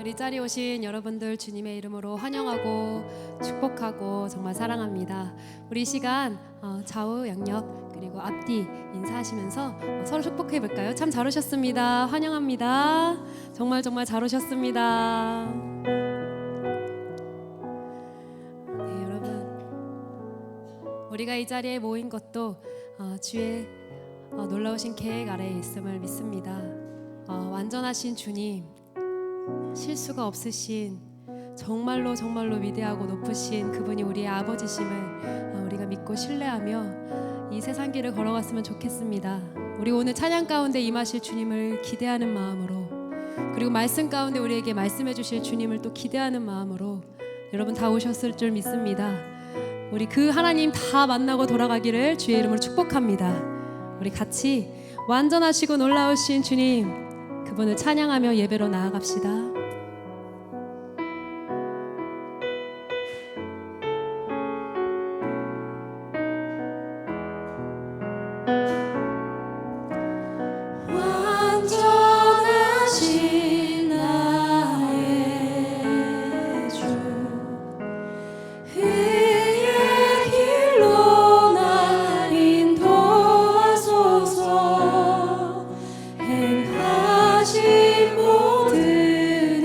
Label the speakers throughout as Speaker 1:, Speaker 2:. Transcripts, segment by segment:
Speaker 1: 오늘 이 자리에 오신 여러분들 주님의 이름으로 환영하고 축복하고 정말 사랑합니다. 우리 이 시간 좌우 양옆 그리고 앞뒤 인사하시면서 서로 축복해 볼까요? 참 잘 오셨습니다. 환영합니다. 정말 잘 오셨습니다. 네, 여러분, 우리가 이 자리에 모인 것도 주의 놀라우신 계획 아래에 있음을 믿습니다. 완전하신 주님, 실수가 없으신 정말로 위대하고 높으신 그분이 우리의 아버지심을 우리가 믿고 신뢰하며 이 세상 길을 걸어갔으면 좋겠습니다. 우리 오늘 찬양 가운데 임하실 주님을 기대하는 마음으로, 그리고 말씀 가운데 우리에게 말씀해 주실 주님을 또 기대하는 마음으로 여러분 다 오셨을 줄 믿습니다. 우리 그 하나님 다 만나고 돌아가기를 주의 이름으로 축복합니다. 우리 같이 완전하시고 놀라우신 주님, 그분을 찬양하며 예배로 나아갑시다. 완전하신 나의 주, 그의 길로 날 인도하소서. 행하신 모든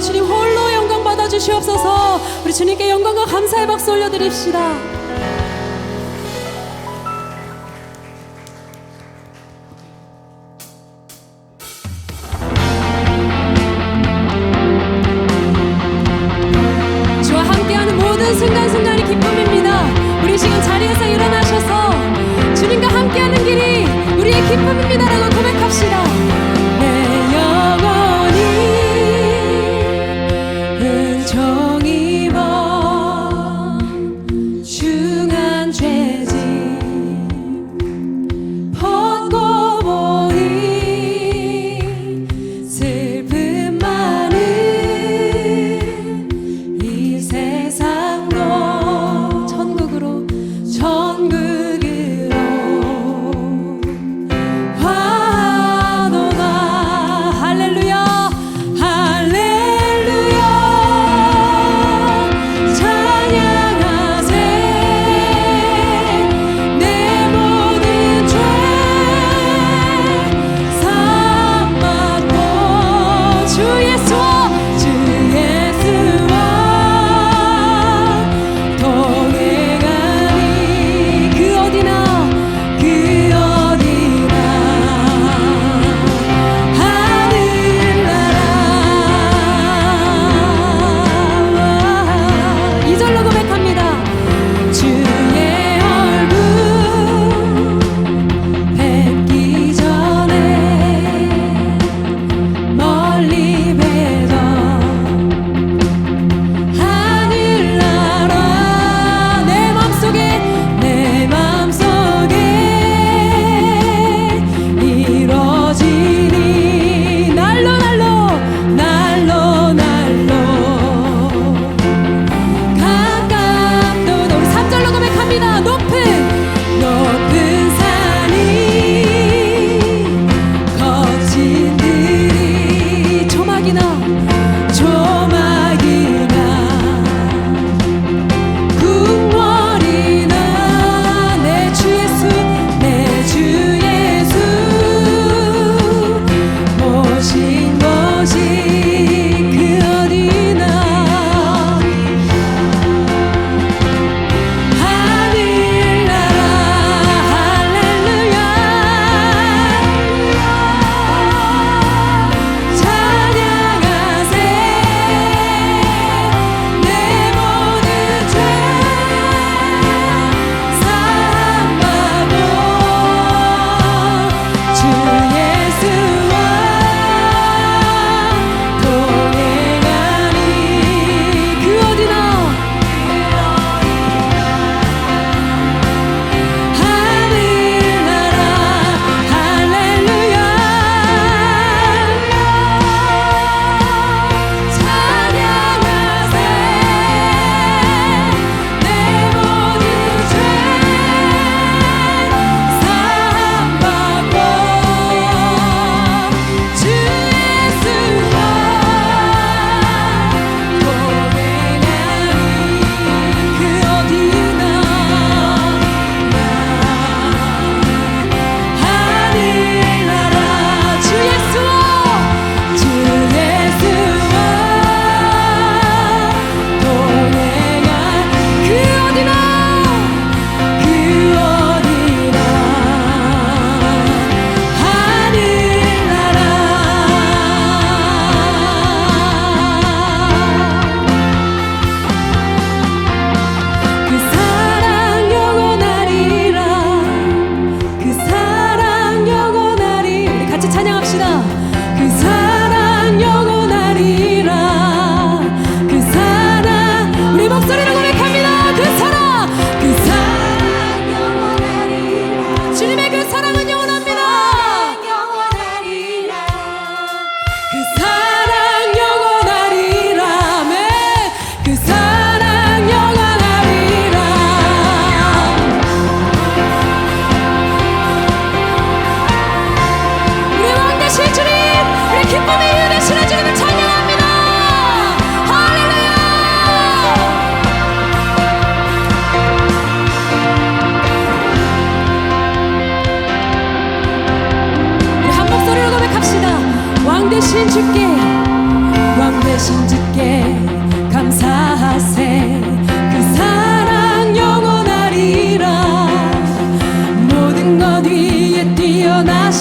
Speaker 1: 주님 홀로 영광 받아 주시옵소서. 우리 주님께 영광과 감사의 박수 올려드립시다. 주와 함께하는 모든 순간순간이 기쁨입니다. 우리 지금 자리에서 일어나셔서 주님과 함께하는 길이 우리의 기쁨입니다라고 고백합시다. 내 영혼이 은총 입어 주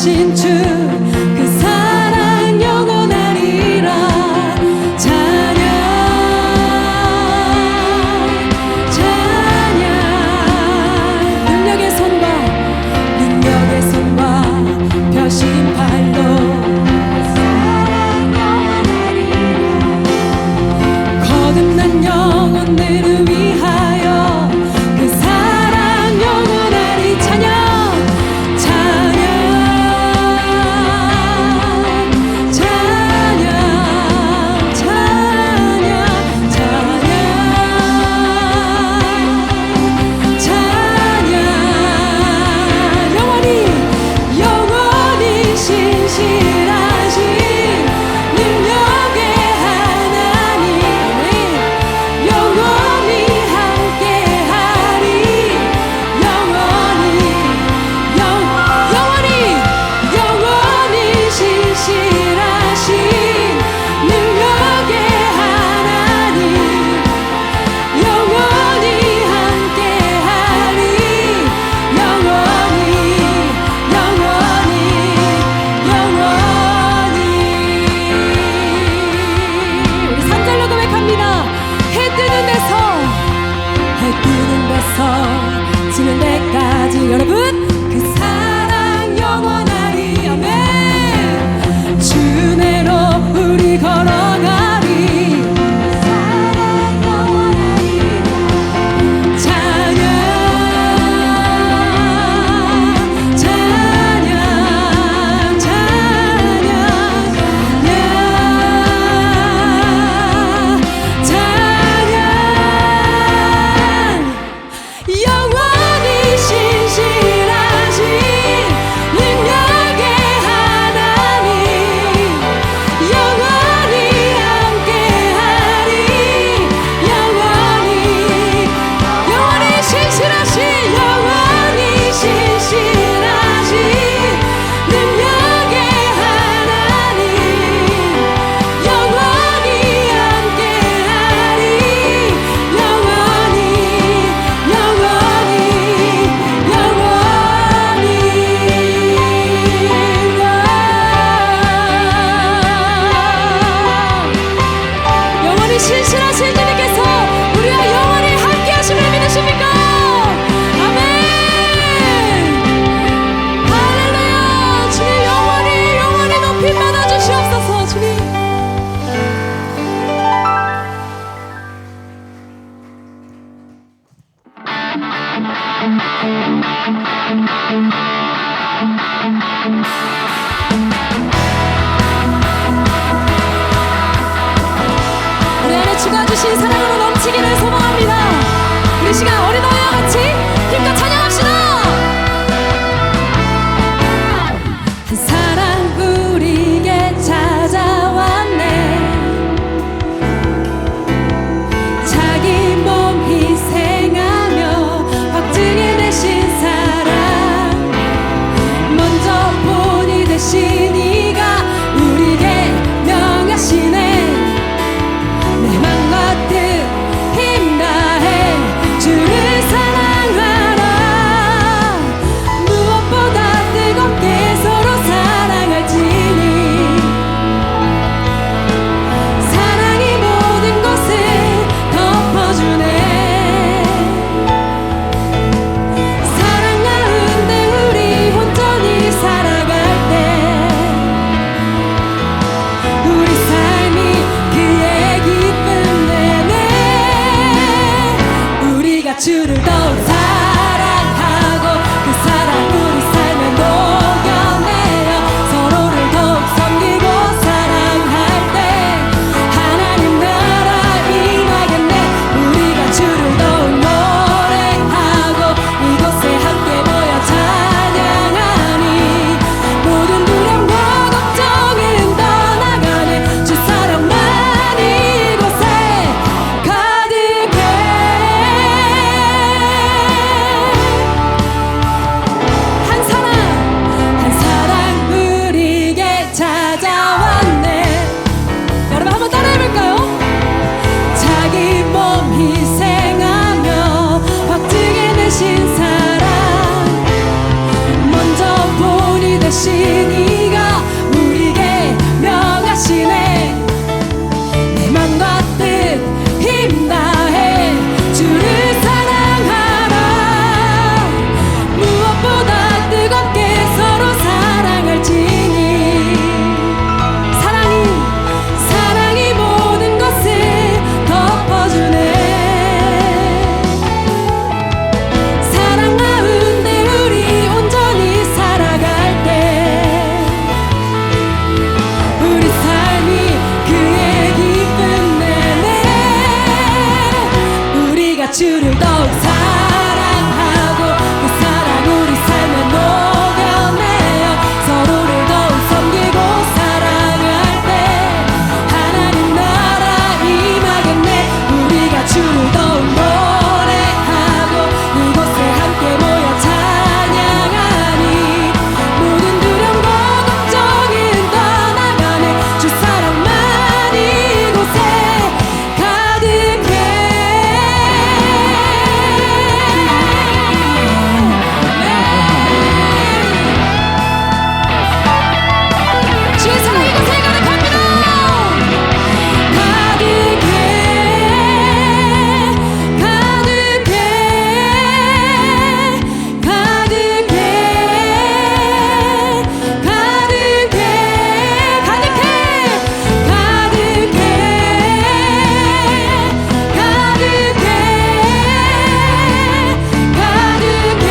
Speaker 1: 하신 주 그 사랑 영원하리라. 찬양 찬양 능력의 손과 펴신 팔로 거듭난 영혼들을 위하여 그 사랑 영원하리. 찬양 찬양 찬양 찬양 찬양 찬양 영원히 영원히 신실하신 능력의 하나님 영원히 함께하리. 영원히 신실하신 능력의 하나님 영원히 함께하리. 영원히 우리 3절로 고백합니다. 해 뜨는 데서 지는 데까지 여러분 그 사랑 영원하리. 아멘. 주 내로 우리 걸어가리. 사랑 영원하리. 찬양 찬양 찬양 영원히 신실하신 능력의 하나님 영원히 함께하리. 영원히 신실하신 능력의 하나님 영원히 함께하리. 영원히 신실하신 주님께서 우리와 영원히 함께 하심을 믿으십니까? 아멘. 할렐루야. 주님 영원히 높이 받아 주시옵소서. 주님 우리 안에 주가 주신 사랑으로 넘치기를 소망합니다. 우리 시간 어린 아이와 같이 힘껏 찬양합시다. 한 사랑 우리에게 찾아왔네. 자기 몸 희생하며 확증해 내신 사랑 먼저 본이 되신 이가 우리에게 명하시네. 내 맘과 뜻 힘 다해 주를 주신 이가 우리에게 명하시네. 내 맘과 뜻 힘 다해 주를 사랑하라. 무엇보다 뜨겁게 서로 사랑할지니 사랑이 모든 것을 덮어주네. 사랑 가운데 우리 온전히 살아갈 때 우리 삶이 그의 기쁨 내내 우리가 주를 더욱 사랑하고 그 사랑 우리 삶에 녹여내어 서로를 더욱 섬기고 사랑할 때 하나님 나라 임하겠네. 우리가 주를 더욱 노래하고 이곳에 함께 모여 찬양하니 모든 두려움과 걱정은 떠나가네. 주 사랑만 이곳에 가득해. 주의 사랑 이곳에 가득합니다. 가득해 가득해 가득해 가득해 가득해 가득해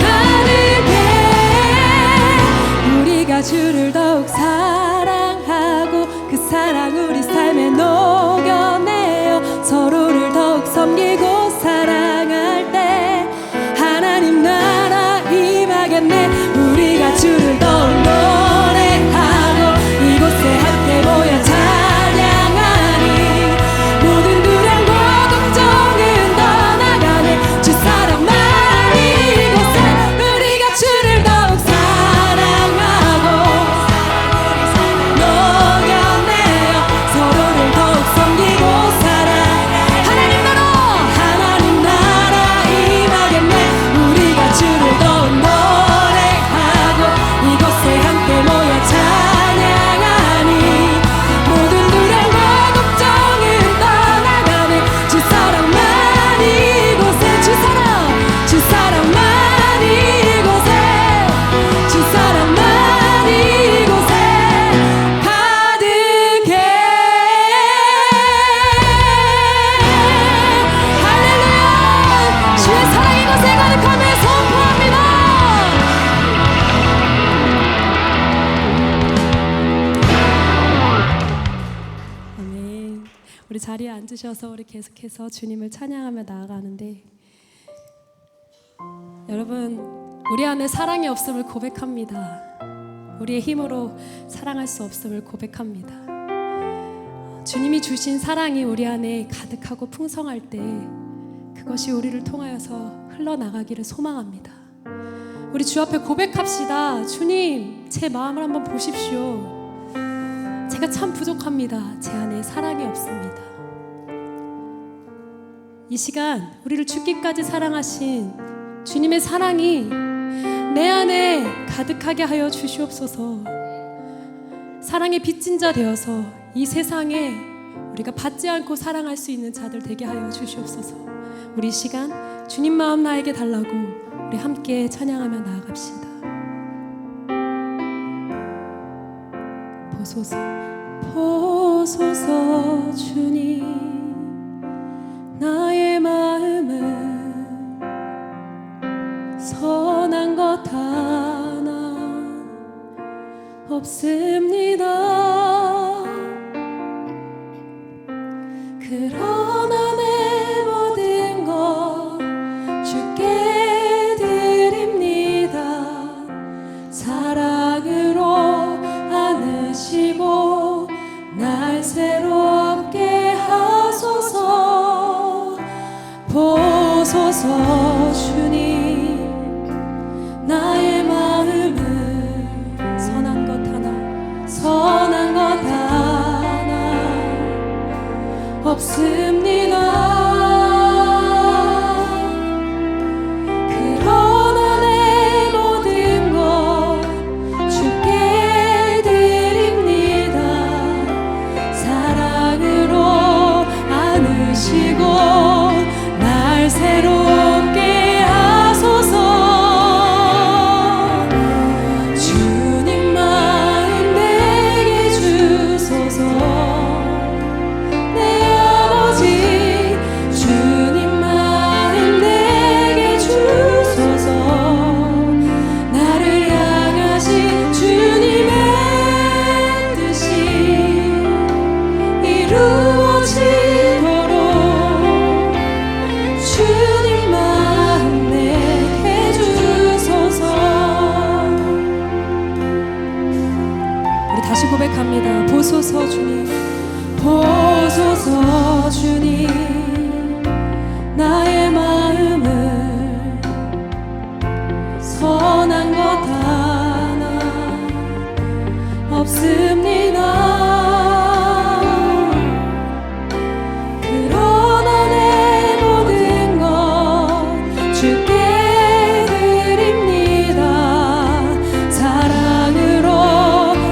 Speaker 1: 가득해 우리가 주를 더욱 사랑하고 그 사랑 우리 삶에 녹여내어 서로를 더욱 섬기고 사랑할 때 하나님 나라 임하겠네. 우리가 주를 더욱 노래하고 이곳에 함께 모여 찬양하니 모든 두려움과 걱정은 떠나가네. 주 사랑만 이곳에 우리가 주를 더욱 사랑하고 녹여내어 서로를 더욱 섬기고 하나님 나라 임하겠네. 우리가 주를 더욱 노래하고 이곳에 함께 모여 찬양하니 모든 두려움과 걱정은 떠나가네. 주 사랑만 이곳에 주 사랑만 이곳에 주 사랑만 이곳에 가득해. 할렐루야. 주의 사랑 이곳에 가득함을 선포합니다. 아멘. 우리 자리에 앉으셔서 우리 계속해서 주님을 찬양하며 나아가는데 여러분 우리 안에 사랑이 없음을 고백합니다. 우리의 힘으로 사랑할 수 없음을 고백합니다. 주님이 주신 사랑이 우리 안에 가득하고 풍성할 때 그것이 우리를 통하여서 흘러나가기를 소망합니다. 우리 주 앞에 고백합시다. 주님, 제 마음을 한번 보십시오. 제가 참 부족합니다. 제 안에 사랑이 없습니다. 이 시간 우리를 죽기까지 사랑하신 주님의 사랑이 내 안에 가득하게 하여 주시옵소서. 사랑의 빚진 자 되어서 이 세상에 우리가 받지 않고 사랑할 수 있는 자들 되게 하여 주시옵소서. 우리 이 시간 주님 마음 나에게 달라고 우리 함께 찬양하며 나아갑시다. 보소서 보소서 주님 나의 마음은 선한 것 하나 없습니다. 그러나 내 모든 것 주께 드립니다. 사랑으로 안으시고 날 새롭게 하소서. 보소서 주님 나의 마음은 선한 것 하나 없습니다. 그러나 내 모든 보소서 주님, 보소서 주님, 나의 마음을 선한 것 하나 없습니다. 그러나 내 모든 것 주께 드립니다. 사랑으로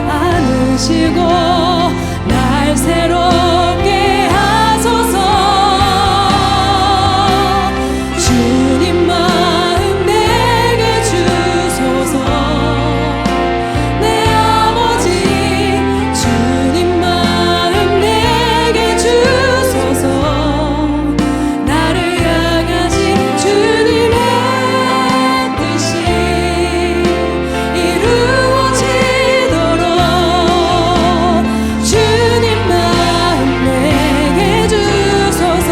Speaker 1: 안으시고 날 새롭게 하소서. 주님 마음 내게 주소서. 내 아버지 주님 마음 내게 주소서. 나를 향하신 주님의 뜻이 이루어지도록 주님 마음 내게 주소서.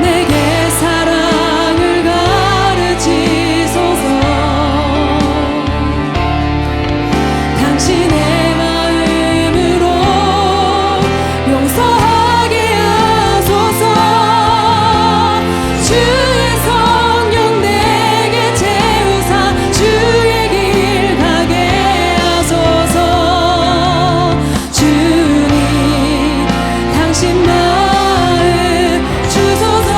Speaker 1: 내게 사랑을 가르치소서. 당신의 마음으로 용서하게 하소서. 주의 성령 내게 채우사 주의 길 가게 하소서. 주님 당신 마음 주소서.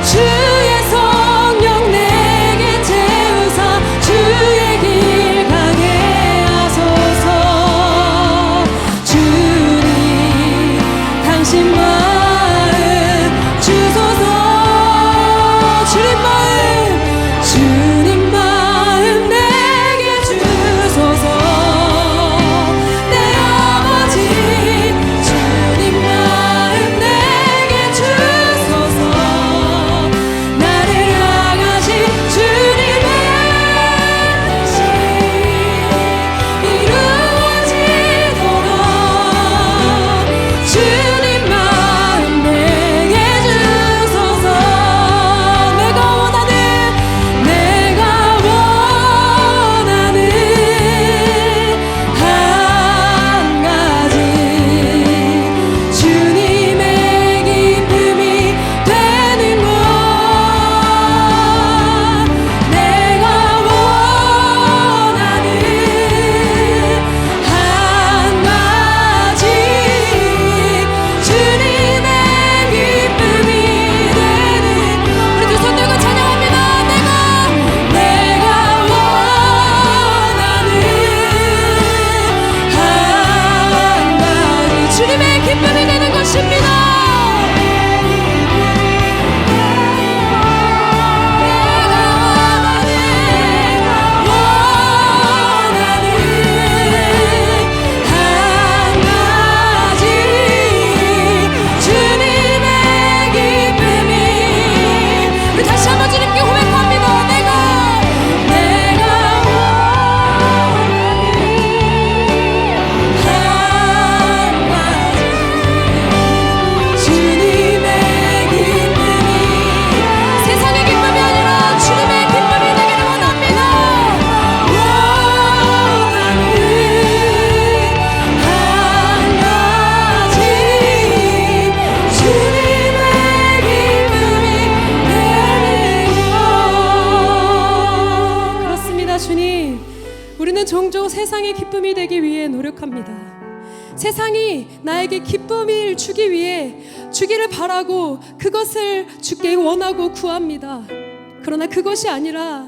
Speaker 1: 주의 성령 내게 채우사 주의 길 가게 하소서. 주님 당신 마음 주소서. 주님 마음 내게 주소서. 내 아버지 주님 마음 내게 주소서. 나를 향하신 주님의 뜻이 이루어지도록 주님 마음 내게 주소서. 내가 원하는 한 가지 주님의 기쁨이 되는 것. 내가 원하는 한 가지 주님의 기쁨이 되는. 우리 두 손 들고 찬양합니다. 내가 원하는 한 가지 주님의 기쁨이 되는 것입니다. 우리 다시 한번 주님께 고백합니다. 내가 한 가지 주님의 기쁨이, 세상의 기쁨이 아니라 주님의 기쁨이 되기를 원합니다. 원하는 한 가지 주님의 기쁨이 되는 것. 그렇습니다. 주님, 우리는 종종 세상의 기쁨이 되기 위해 노력합니다. 세상이 나에게 기쁨을 주기 위해 주기를 바라고 그것을 주께 원하고 구합니다. 그러나 그것이 아니라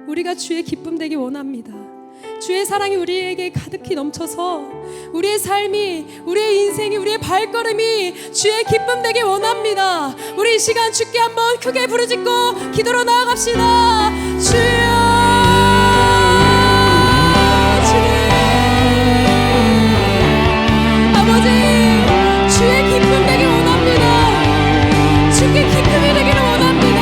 Speaker 1: 우리가 주의 기쁨 되기 원합니다. 주의 사랑이 우리에게 가득히 넘쳐서 우리의 삶이, 우리의 인생이, 우리의 발걸음이 주의 기쁨 되기 원합니다. 우리 이 시간 주께 한번 크게 부르짖고 기도로 나아갑시다. 주여, 아버지, 주의 기쁨 되기 원합니다. 주께 기쁨이 되기를 원합니다.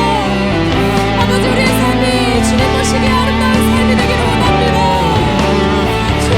Speaker 1: 아버지, 우리의 삶이 주님 보시기에 아름다운 삶이 되기를 원합니다. 주님,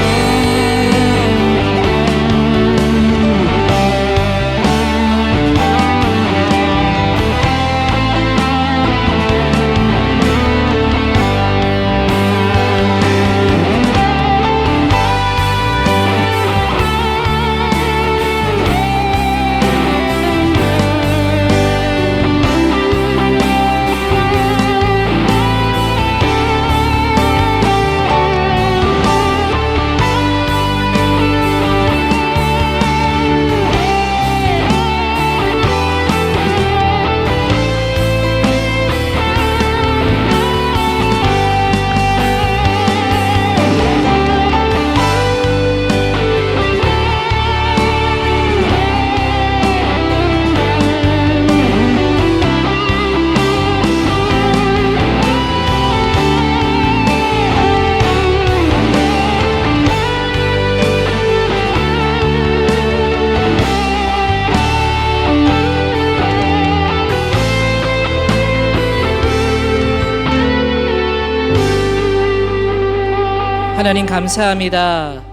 Speaker 2: 하나님 감사합니다.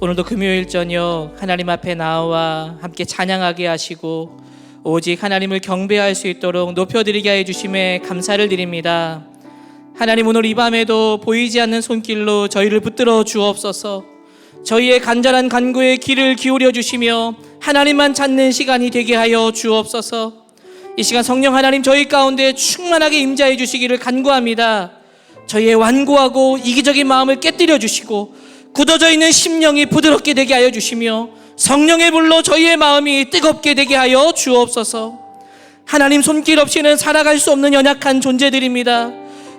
Speaker 2: 오늘도 금요일 저녁 하나님 앞에 나와 함께 찬양하게 하시고 오직 하나님을 경배할 수 있도록 높여드리게 해주심에 감사를 드립니다. 하나님, 오늘 이 밤에도 보이지 않는 손길로 저희를 붙들어 주옵소서. 저희의 간절한 간구에 귀를 기울여 주시며 하나님만 찾는 시간이 되게 하여 주옵소서. 이 시간 성령 하나님 저희 가운데 충만하게 임재해 주시기를 간구합니다. 저희의 완고하고 이기적인 마음을 깨뜨려 주시고 굳어져 있는 심령이 부드럽게 되게 하여 주시며 성령의 불로 저희의 마음이 뜨겁게 되게 하여 주옵소서. 하나님, 손길 없이는 살아갈 수 없는 연약한 존재들입니다.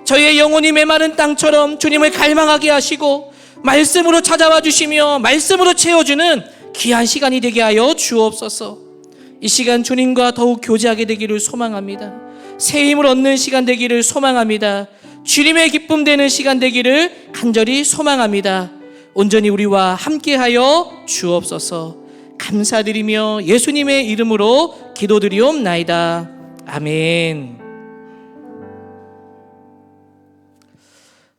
Speaker 2: 저희의 영혼이 메마른 땅처럼 주님을 갈망하게 하시고 말씀으로 찾아와 주시며 말씀으로 채워주는 귀한 시간이 되게 하여 주옵소서. 이 시간 주님과 더욱 교제하게 되기를 소망합니다. 새 힘을 얻는 시간 되기를 소망합니다. 주님의 기쁨 되는 시간 되기를 간절히 소망합니다. 온전히 우리와 함께하여 주옵소서. 감사드리며 예수님의 이름으로 기도드리옵나이다. 아멘.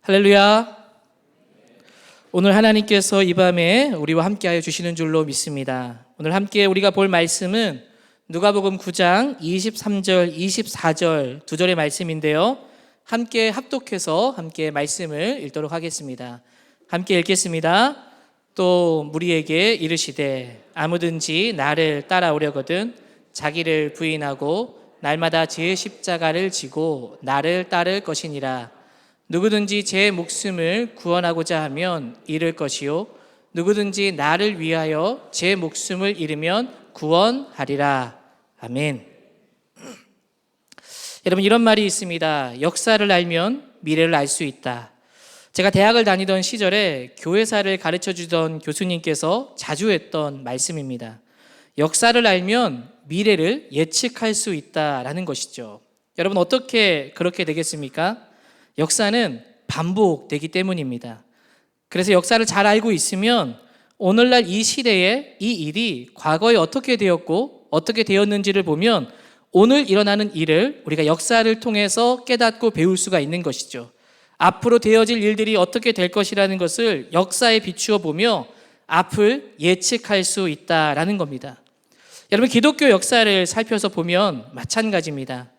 Speaker 2: 할렐루야. 오늘 하나님께서 이 밤에 우리와 함께하여 주시는 줄로 믿습니다. 오늘 함께 우리가 볼 말씀은 누가복음 9장 23절 24절 두 절의 말씀인데요, 함께 합독해서 함께 말씀을 읽도록 하겠습니다. 함께 읽겠습니다. 또 무리에게 이르시되 아무든지 나를 따라오려거든 자기를 부인하고 날마다 제 십자가를 지고 나를 따를 것이니라. 누구든지 제 목숨을 구원하고자 하면 잃을 것이요 누구든지 나를 위하여 제 목숨을 잃으면 구원하리라. 아멘. 여러분, 이런 말이 있습니다. 역사를 알면 미래를 알 수 있다. 제가 대학을 다니던 시절에 교회사를 가르쳐 주던 교수님께서 자주 했던 말씀입니다. 역사를 알면 미래를 예측할 수 있다라는 것이죠. 여러분, 어떻게 그렇게 되겠습니까? 역사는 반복되기 때문입니다. 그래서 역사를 잘 알고 있으면 오늘날 이 시대에 이 일이 과거에 어떻게 되었고 어떻게 되었는지를 보면 오늘 일어나는 일을 우리가 역사를 통해서 깨닫고 배울 수가 있는 것이죠. 앞으로 되어질 일들이 어떻게 될 것이라는 것을 역사에 비추어 보며 앞을 예측할 수 있다라는 겁니다. 여러분, 기독교 역사를 살펴서 보면 마찬가지입니다.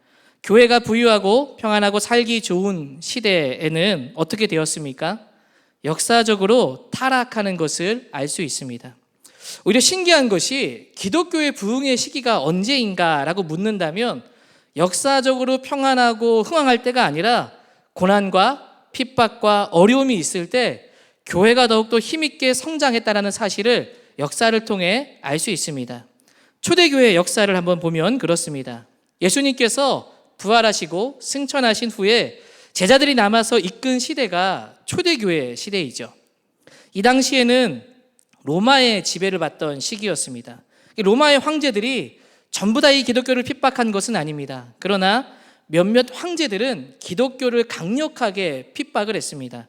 Speaker 2: 교회가 부유하고 평안하고 살기 좋은 시대에는 어떻게 되었습니까? 역사적으로 타락하는 것을 알 수 있습니다. 오히려 신기한 것이 기독교의 부흥의 시기가 언제인가라고 묻는다면 역사적으로 평안하고 흥황할 때가 아니라 고난과 핍박과 어려움이 있을 때 교회가 더욱더 힘있게 성장했다는 사실을 역사를 통해 알 수 있습니다. 초대교회의 역사를 한번 보면 그렇습니다. 예수님께서 부활하시고 승천하신 후에 제자들이 남아서 이끈 시대가 초대교회 시대이죠. 이 당시에는 로마의 지배를 받던 시기였습니다. 로마의 황제들이 전부 다 이 기독교를 핍박한 것은 아닙니다. 그러나 몇몇 황제들은 기독교를 강력하게 핍박을 했습니다.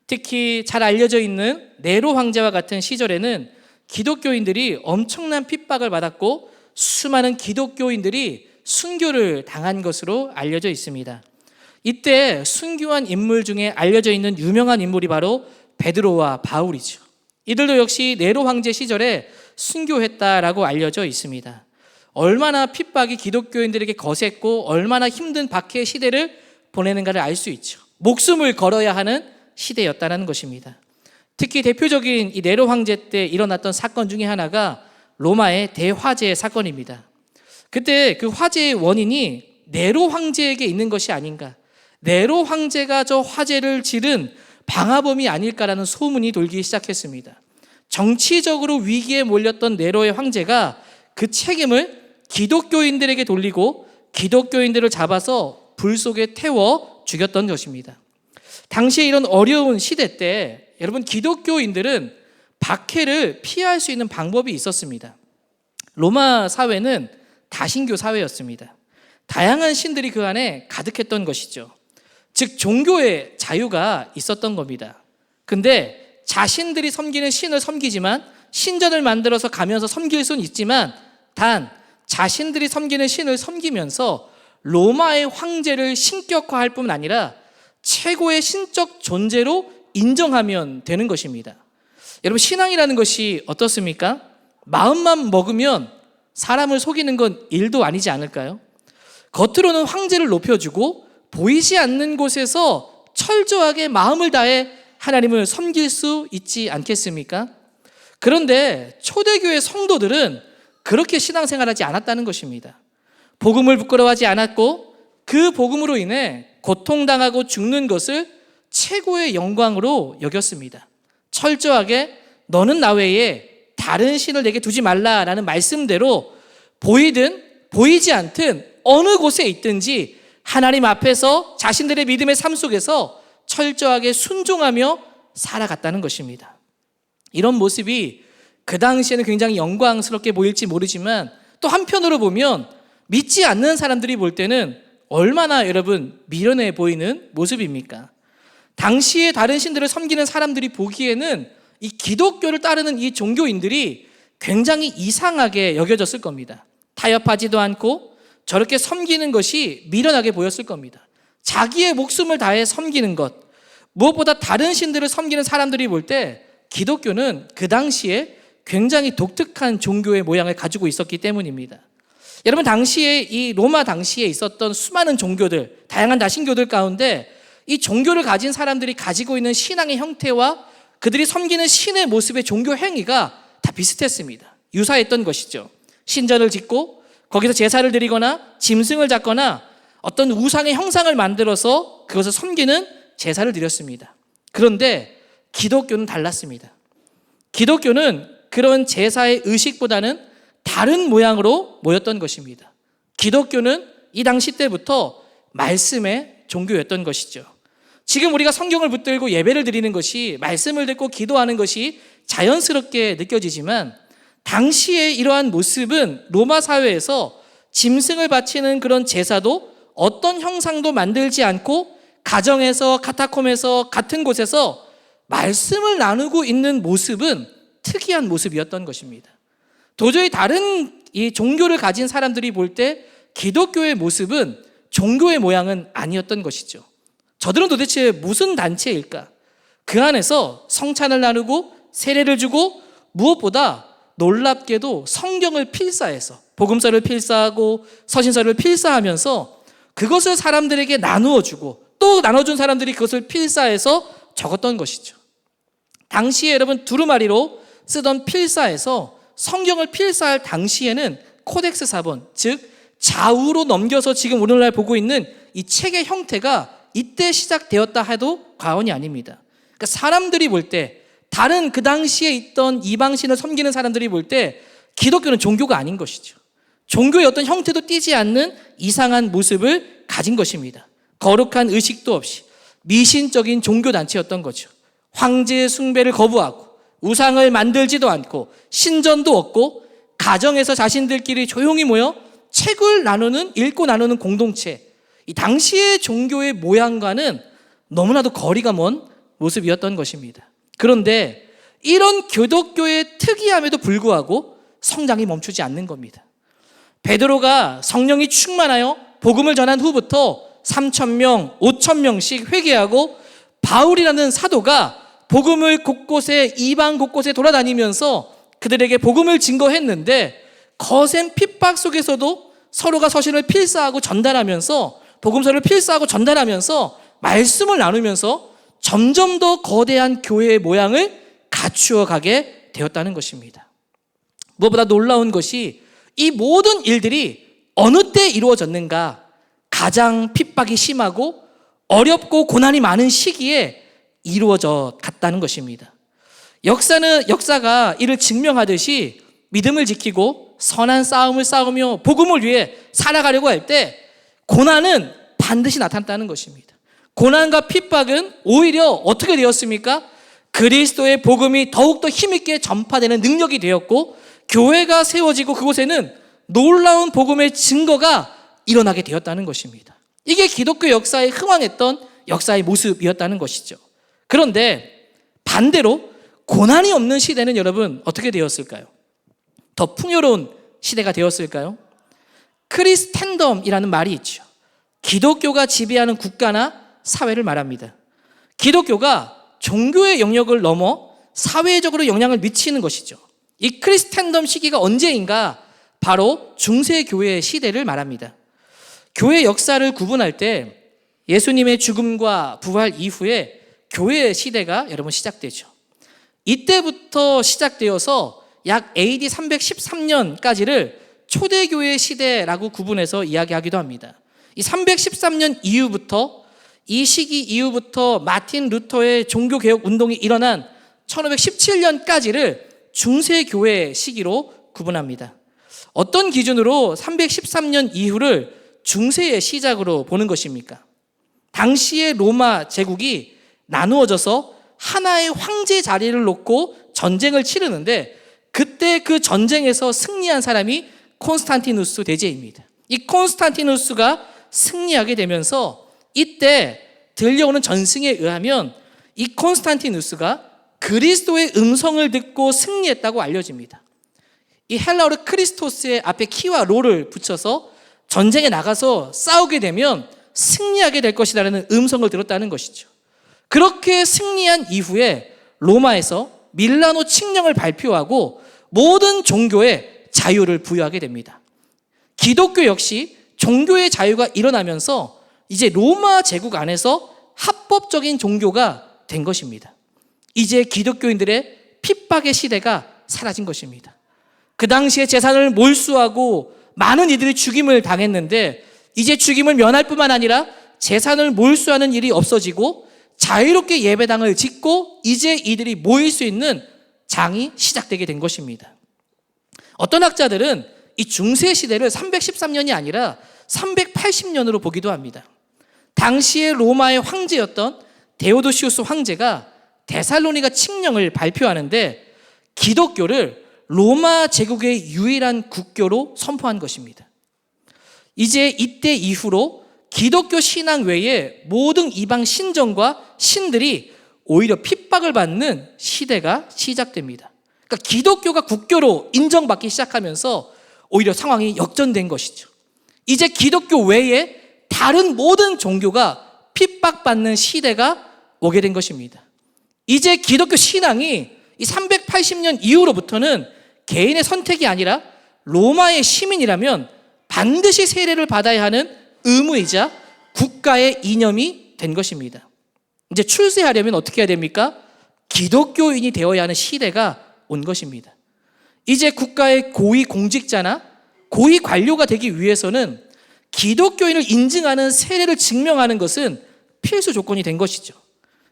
Speaker 2: 특히 잘 알려져 있는 네로 황제와 같은 시절에는 기독교인들이 엄청난 핍박을 받았고 수많은 기독교인들이 순교를 당한 것으로 알려져 있습니다. 이때 순교한 인물 중에 알려져 있는 유명한 인물이 바로 베드로와 바울이죠. 이들도 역시 네로 황제 시절에 순교했다라고 알려져 있습니다. 얼마나 핍박이 기독교인들에게 거셌고 얼마나 힘든 박해의 시대를 보내는가를 알 수 있죠. 목숨을 걸어야 하는 시대였다는 것입니다. 특히 대표적인 이 네로 황제 때 일어났던 사건 중에 하나가 로마의 대화재 사건입니다. 그때 그 화재의 원인이 네로 황제에게 있는 것이 아닌가, 네로 황제가 저 화재를 지른 방화범이 아닐까라는 소문이 돌기 시작했습니다. 정치적으로 위기에 몰렸던 네로의 황제가 그 책임을 기독교인들에게 돌리고 기독교인들을 잡아서 불 속에 태워 죽였던 것입니다. 당시에 이런 어려운 시대 때 여러분, 기독교인들은 박해를 피할 수 있는 방법이 있었습니다. 로마 사회는 다신교 사회였습니다. 다양한 신들이 그 안에 가득했던 것이죠. 즉 종교의 자유가 있었던 겁니다. 근데 자신들이 섬기는 신을 섬기지만 신전을 만들어서 가면서 섬길 수는 있지만 단 자신들이 섬기는 신을 섬기면서 로마의 황제를 신격화할 뿐만 아니라 최고의 신적 존재로 인정하면 되는 것입니다. 여러분, 신앙이라는 것이 어떻습니까? 마음만 먹으면 사람을 속이는 건 일도 아니지 않을까요? 겉으로는 황제를 높여주고 보이지 않는 곳에서 철저하게 마음을 다해 하나님을 섬길 수 있지 않겠습니까? 그런데 초대교회 성도들은 그렇게 신앙생활하지 않았다는 것입니다. 복음을 부끄러워하지 않았고 그 복음으로 인해 고통당하고 죽는 것을 최고의 영광으로 여겼습니다. 철저하게 너는 나 외에 다른 신을 내게 두지 말라라는 말씀대로 보이든 보이지 않든 어느 곳에 있든지 하나님 앞에서 자신들의 믿음의 삶 속에서 철저하게 순종하며 살아갔다는 것입니다. 이런 모습이 그 당시에는 굉장히 영광스럽게 보일지 모르지만 또 한편으로 보면 믿지 않는 사람들이 볼 때는 얼마나 여러분 미련해 보이는 모습입니까? 당시에 다른 신들을 섬기는 사람들이 보기에는 이 기독교를 따르는 이 종교인들이 굉장히 이상하게 여겨졌을 겁니다. 타협하지도 않고 저렇게 섬기는 것이 미련하게 보였을 겁니다. 자기의 목숨을 다해 섬기는 것, 무엇보다 다른 신들을 섬기는 사람들이 볼 때 기독교는 그 당시에 굉장히 독특한 종교의 모양을 가지고 있었기 때문입니다. 여러분, 당시에 이 로마 당시에 있었던 수많은 종교들, 다양한 다신교들 가운데 이 종교를 가진 사람들이 가지고 있는 신앙의 형태와 그들이 섬기는 신의 모습의 종교 행위가 다 비슷했습니다. 유사했던 것이죠. 신전을 짓고 거기서 제사를 드리거나 짐승을 잡거나 어떤 우상의 형상을 만들어서 그것을 섬기는 제사를 드렸습니다. 그런데 기독교는 달랐습니다. 기독교는 그런 제사의 의식보다는 다른 모양으로 모였던 것입니다. 기독교는 이 당시 때부터 말씀의 종교였던 것이죠. 지금 우리가 성경을 붙들고 예배를 드리는 것이, 말씀을 듣고 기도하는 것이 자연스럽게 느껴지지만 당시에 이러한 모습은 로마 사회에서 짐승을 바치는 그런 제사도 어떤 형상도 만들지 않고 가정에서, 카타콤에서, 같은 곳에서 말씀을 나누고 있는 모습은 특이한 모습이었던 것입니다. 도저히 다른 이 종교를 가진 사람들이 볼 때 기독교의 모습은 종교의 모양은 아니었던 것이죠. 저들은 도대체 무슨 단체일까? 그 안에서 성찬을 나누고 세례를 주고 무엇보다 놀랍게도 성경을 필사해서 복음서를 필사하고 서신서를 필사하면서 그것을 사람들에게 나누어 주고 또 나눠준 사람들이 그것을 필사해서 적었던 것이죠. 당시에 여러분 두루마리로 쓰던 필사에서 성경을 필사할 당시에는 코덱스 사본, 즉 좌우로 넘겨서 지금 오늘날 보고 있는 이 책의 형태가 이때 시작되었다 해도 과언이 아닙니다. 그러니까 사람들이 볼 때, 다른 그 당시에 있던 이방신을 섬기는 사람들이 볼 때 기독교는 종교가 아닌 것이죠. 종교의 어떤 형태도 띠지 않는 이상한 모습을 가진 것입니다. 거룩한 의식도 없이 미신적인 종교단체였던 거죠. 황제의 숭배를 거부하고 우상을 만들지도 않고 신전도 없고 가정에서 자신들끼리 조용히 모여 책을 나누는, 읽고 나누는 공동체, 이 당시의 종교의 모양과는 너무나도 거리가 먼 모습이었던 것입니다. 그런데 이런 기독교의 특이함에도 불구하고 성장이 멈추지 않는 겁니다. 베드로가 성령이 충만하여 복음을 전한 후부터 3,000명, 5,000명씩 회개하고 바울이라는 사도가 복음을 곳곳에, 이방 곳곳에 돌아다니면서 그들에게 복음을 증거했는데 거센 핍박 속에서도 서로가 서신을 필사하고 전달하면서, 복음서를 필사하고 전달하면서 말씀을 나누면서 점점 더 거대한 교회의 모양을 갖추어 가게 되었다는 것입니다. 무엇보다 놀라운 것이 이 모든 일들이 어느 때 이루어졌는가? 가장 핍박이 심하고 어렵고 고난이 많은 시기에 이루어져 갔다는 것입니다. 역사가 이를 증명하듯이 믿음을 지키고 선한 싸움을 싸우며 복음을 위해 살아가려고 할 때 고난은 반드시 나타났다는 것입니다. 고난과 핍박은 오히려 어떻게 되었습니까? 그리스도의 복음이 더욱더 힘있게 전파되는 능력이 되었고 교회가 세워지고 그곳에는 놀라운 복음의 증거가 일어나게 되었다는 것입니다. 이게 기독교 역사에 흥황했던 역사의 모습이었다는 것이죠. 그런데 반대로 고난이 없는 시대는 여러분 어떻게 되었을까요? 더 풍요로운 시대가 되었을까요? 크리스텐덤이라는 말이 있죠. 기독교가 지배하는 국가나 사회를 말합니다. 기독교가 종교의 영역을 넘어 사회적으로 영향을 미치는 것이죠. 이 크리스텐덤 시기가 언제인가? 바로 중세교회 시대를 말합니다. 교회 역사를 구분할 때 예수님의 죽음과 부활 이후에 교회 시대가 여러분 시작되죠. 이때부터 시작되어서 약 AD 313년까지를 초대교회 시대라고 구분해서 이야기하기도 합니다. 이 313년 이후부터, 이 시기 이후부터 마틴 루터의 종교개혁 운동이 일어난 1517년까지를 중세교회 시기로 구분합니다. 어떤 기준으로 313년 이후를 중세의 시작으로 보는 것입니까? 당시의 로마 제국이 나누어져서 하나의 황제 자리를 놓고 전쟁을 치르는데, 그때 그 전쟁에서 승리한 사람이 콘스탄티누스 대제입니다. 이 콘스탄티누스가 승리하게 되면서 이때 들려오는 전승에 의하면 이 콘스탄티누스가 그리스도의 음성을 듣고 승리했다고 알려집니다. 이 헬라어로 크리스토스의 앞에 키와 로를 붙여서 전쟁에 나가서 싸우게 되면 승리하게 될 것이라는 음성을 들었다는 것이죠. 그렇게 승리한 이후에 로마에서 밀라노 칙령을 발표하고 모든 종교에 자유를 부여하게 됩니다. 기독교 역시 종교의 자유가 일어나면서 이제 로마 제국 안에서 합법적인 종교가 된 것입니다. 이제 기독교인들의 핍박의 시대가 사라진 것입니다. 그 당시에 재산을 몰수하고 많은 이들이 죽임을 당했는데, 이제 죽임을 면할 뿐만 아니라 재산을 몰수하는 일이 없어지고 자유롭게 예배당을 짓고 이제 이들이 모일 수 있는 장이 시작되게 된 것입니다. 어떤 학자들은 이 중세 시대를 313년이 아니라 380년으로 보기도 합니다. 당시의 로마의 황제였던 데오도시우스 황제가 데살로니가 칙령을 발표하는데 기독교를 로마 제국의 유일한 국교로 선포한 것입니다. 이제 이때 이후로 기독교 신앙 외에 모든 이방 신정과 신들이 오히려 핍박을 받는 시대가 시작됩니다. 그러니까 기독교가 국교로 인정받기 시작하면서 오히려 상황이 역전된 것이죠. 이제 기독교 외에 다른 모든 종교가 핍박받는 시대가 오게 된 것입니다. 이제 기독교 신앙이 이 380년 이후로부터는 개인의 선택이 아니라 로마의 시민이라면 반드시 세례를 받아야 하는 의무이자 국가의 이념이 된 것입니다. 이제 출세하려면 어떻게 해야 됩니까? 기독교인이 되어야 하는 시대가 온 것입니다. 이제 국가의 고위 공직자나 고위 관료가 되기 위해서는 기독교인을 인증하는 세례를 증명하는 것은 필수 조건이 된 것이죠.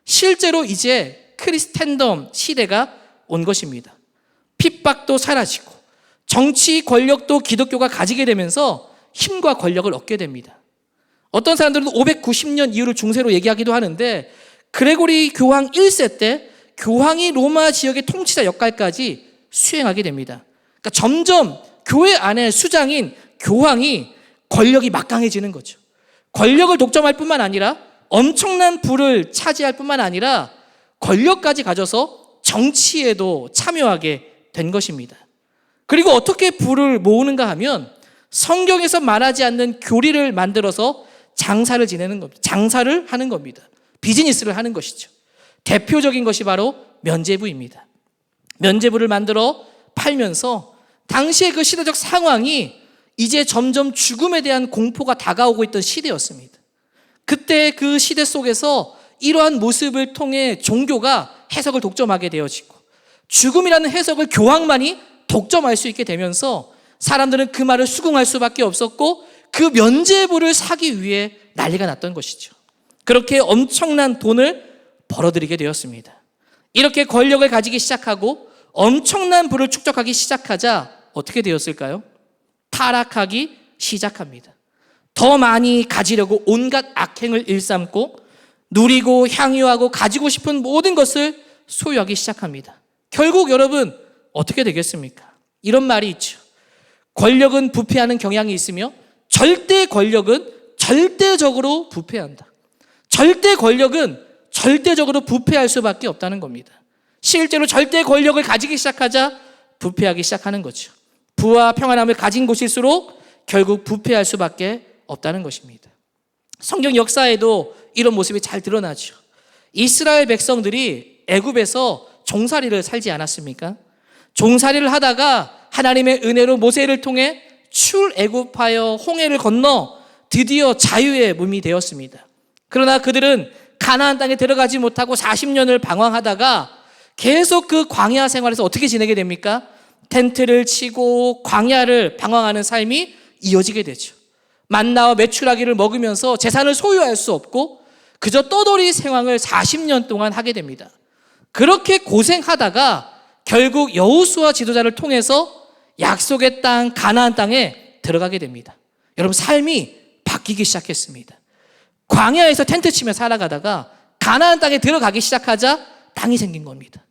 Speaker 2: 실제로 이제 크리스텐덤 시대가 온 것입니다. 핍박도 사라지고 정치 권력도 기독교가 가지게 되면서 힘과 권력을 얻게 됩니다. 어떤 사람들은 590년 이후를 중세로 얘기하기도 하는데, 그레고리 교황 1세 때 교황이 로마 지역의 통치자 역할까지 수행하게 됩니다. 그러니까 점점 교회 안에 수장인 교황이 권력이 막강해지는 거죠. 권력을 독점할 뿐만 아니라 엄청난 부를 차지할 뿐만 아니라 권력까지 가져서 정치에도 참여하게 된 것입니다. 그리고 어떻게 부를 모으는가 하면 성경에서 말하지 않는 교리를 만들어서 장사를 지내는 겁니다. 장사를 하는 겁니다. 비즈니스를 하는 것이죠. 대표적인 것이 바로 면죄부입니다. 면죄부를 만들어 팔면서 당시의 그 시대적 상황이 이제 점점 죽음에 대한 공포가 다가오고 있던 시대였습니다. 그때 그 시대 속에서 이러한 모습을 통해 종교가 해석을 독점하게 되어지고 죽음이라는 해석을 교황만이 독점할 수 있게 되면서 사람들은 그 말을 수긍할 수밖에 없었고 그 면죄부를 사기 위해 난리가 났던 것이죠. 그렇게 엄청난 돈을 벌어들이게 되었습니다. 이렇게 권력을 가지기 시작하고 엄청난 부를 축적하기 시작하자 어떻게 되었을까요? 타락하기 시작합니다. 더 많이 가지려고 온갖 악행을 일삼고 누리고 향유하고 가지고 싶은 모든 것을 소유하기 시작합니다. 결국 여러분 어떻게 되겠습니까? 이런 말이 있죠. 권력은 부패하는 경향이 있으며 절대 권력은 절대적으로 부패한다. 절대 권력은 절대적으로 부패할 수밖에 없다는 겁니다. 실제로 절대 권력을 가지기 시작하자 부패하기 시작하는 거죠. 부와 평안함을 가진 곳일수록 결국 부패할 수밖에 없다는 것입니다. 성경 역사에도 이런 모습이 잘 드러나죠. 이스라엘 백성들이 애굽에서 종살이를 살지 않았습니까? 종살이를 하다가 하나님의 은혜로 모세를 통해 출애굽하여 홍해를 건너 드디어 자유의 몸이 되었습니다. 그러나 그들은 가나안 땅에 들어가지 못하고 40년을 방황하다가 계속 그 광야 생활에서 어떻게 지내게 됩니까? 텐트를 치고 광야를 방황하는 삶이 이어지게 되죠. 만나와 메추라기를 먹으면서 재산을 소유할 수 없고 그저 떠돌이 생활을 40년 동안 하게 됩니다. 그렇게 고생하다가 결국 여호수아 지도자를 통해서 약속의 땅 가나안 땅에 들어가게 됩니다. 여러분, 삶이 바뀌기 시작했습니다. 광야에서 텐트 치며 살아가다가 가나안 땅에 들어가기 시작하자 땅이 생긴 겁니다.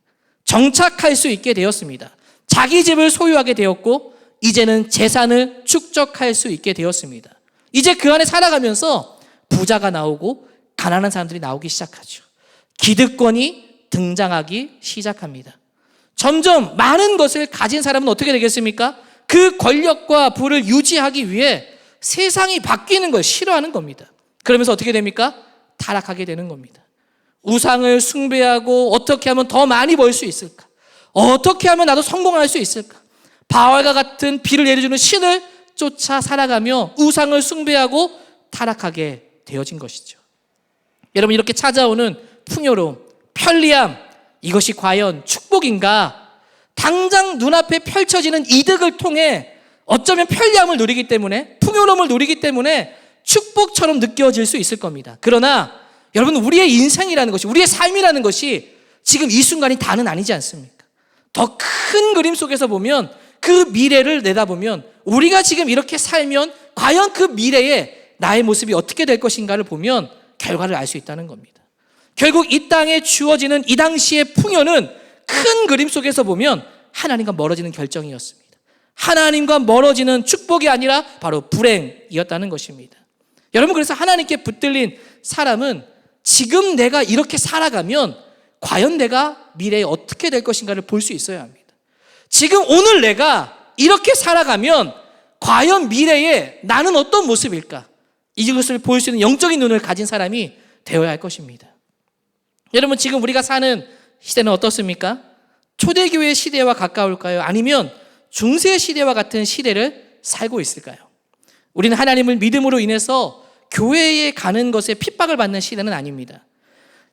Speaker 2: 정착할 수 있게 되었습니다. 자기 집을 소유하게 되었고 이제는 재산을 축적할 수 있게 되었습니다. 이제 그 안에 살아가면서 부자가 나오고 가난한 사람들이 나오기 시작하죠. 기득권이 등장하기 시작합니다. 점점 많은 것을 가진 사람은 어떻게 되겠습니까? 그 권력과 부를 유지하기 위해 세상이 바뀌는 걸 싫어하는 겁니다. 그러면서 어떻게 됩니까? 타락하게 되는 겁니다. 우상을 숭배하고 어떻게 하면 더 많이 벌 수 있을까? 어떻게 하면 나도 성공할 수 있을까? 바알과 같은 비를 내려주는 신을 쫓아 살아가며 우상을 숭배하고 타락하게 되어진 것이죠. 여러분, 이렇게 찾아오는 풍요로움, 편리함, 이것이 과연 축복인가? 당장 눈앞에 펼쳐지는 이득을 통해 어쩌면 편리함을 누리기 때문에, 풍요로움을 누리기 때문에 축복처럼 느껴질 수 있을 겁니다. 그러나 여러분, 우리의 인생이라는 것이, 우리의 삶이라는 것이 지금 이 순간이 다는 아니지 않습니까? 더 큰 그림 속에서 보면, 그 미래를 내다보면, 우리가 지금 이렇게 살면 과연 그 미래에 나의 모습이 어떻게 될 것인가를 보면 결과를 알 수 있다는 겁니다. 결국 이 땅에 주어지는 이 당시의 풍요는 큰 그림 속에서 보면 하나님과 멀어지는 결정이었습니다. 하나님과 멀어지는 축복이 아니라 바로 불행이었다는 것입니다. 여러분, 그래서 하나님께 붙들린 사람은 지금 내가 이렇게 살아가면 과연 내가 미래에 어떻게 될 것인가를 볼 수 있어야 합니다. 지금 오늘 내가 이렇게 살아가면 과연 미래에 나는 어떤 모습일까? 이것을 볼 수 있는 영적인 눈을 가진 사람이 되어야 할 것입니다. 여러분, 지금 우리가 사는 시대는 어떻습니까? 초대교회 시대와 가까울까요? 아니면 중세 시대와 같은 시대를 살고 있을까요? 우리는 하나님을 믿음으로 인해서 교회에 가는 것에 핍박을 받는 시대는 아닙니다.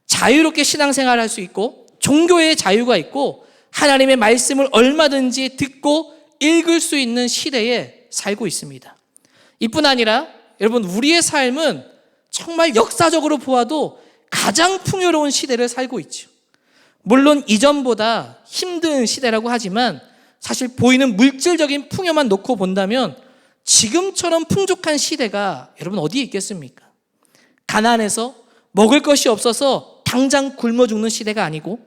Speaker 2: 자유롭게 신앙생활을 할 수 있고 종교의 자유가 있고 하나님의 말씀을 얼마든지 듣고 읽을 수 있는 시대에 살고 있습니다. 이뿐 아니라 여러분, 우리의 삶은 정말 역사적으로 보아도 가장 풍요로운 시대를 살고 있죠. 물론 이전보다 힘든 시대라고 하지만 사실 보이는 물질적인 풍요만 놓고 본다면 지금처럼 풍족한 시대가 여러분 어디에 있겠습니까? 가난해서 먹을 것이 없어서 당장 굶어 죽는 시대가 아니고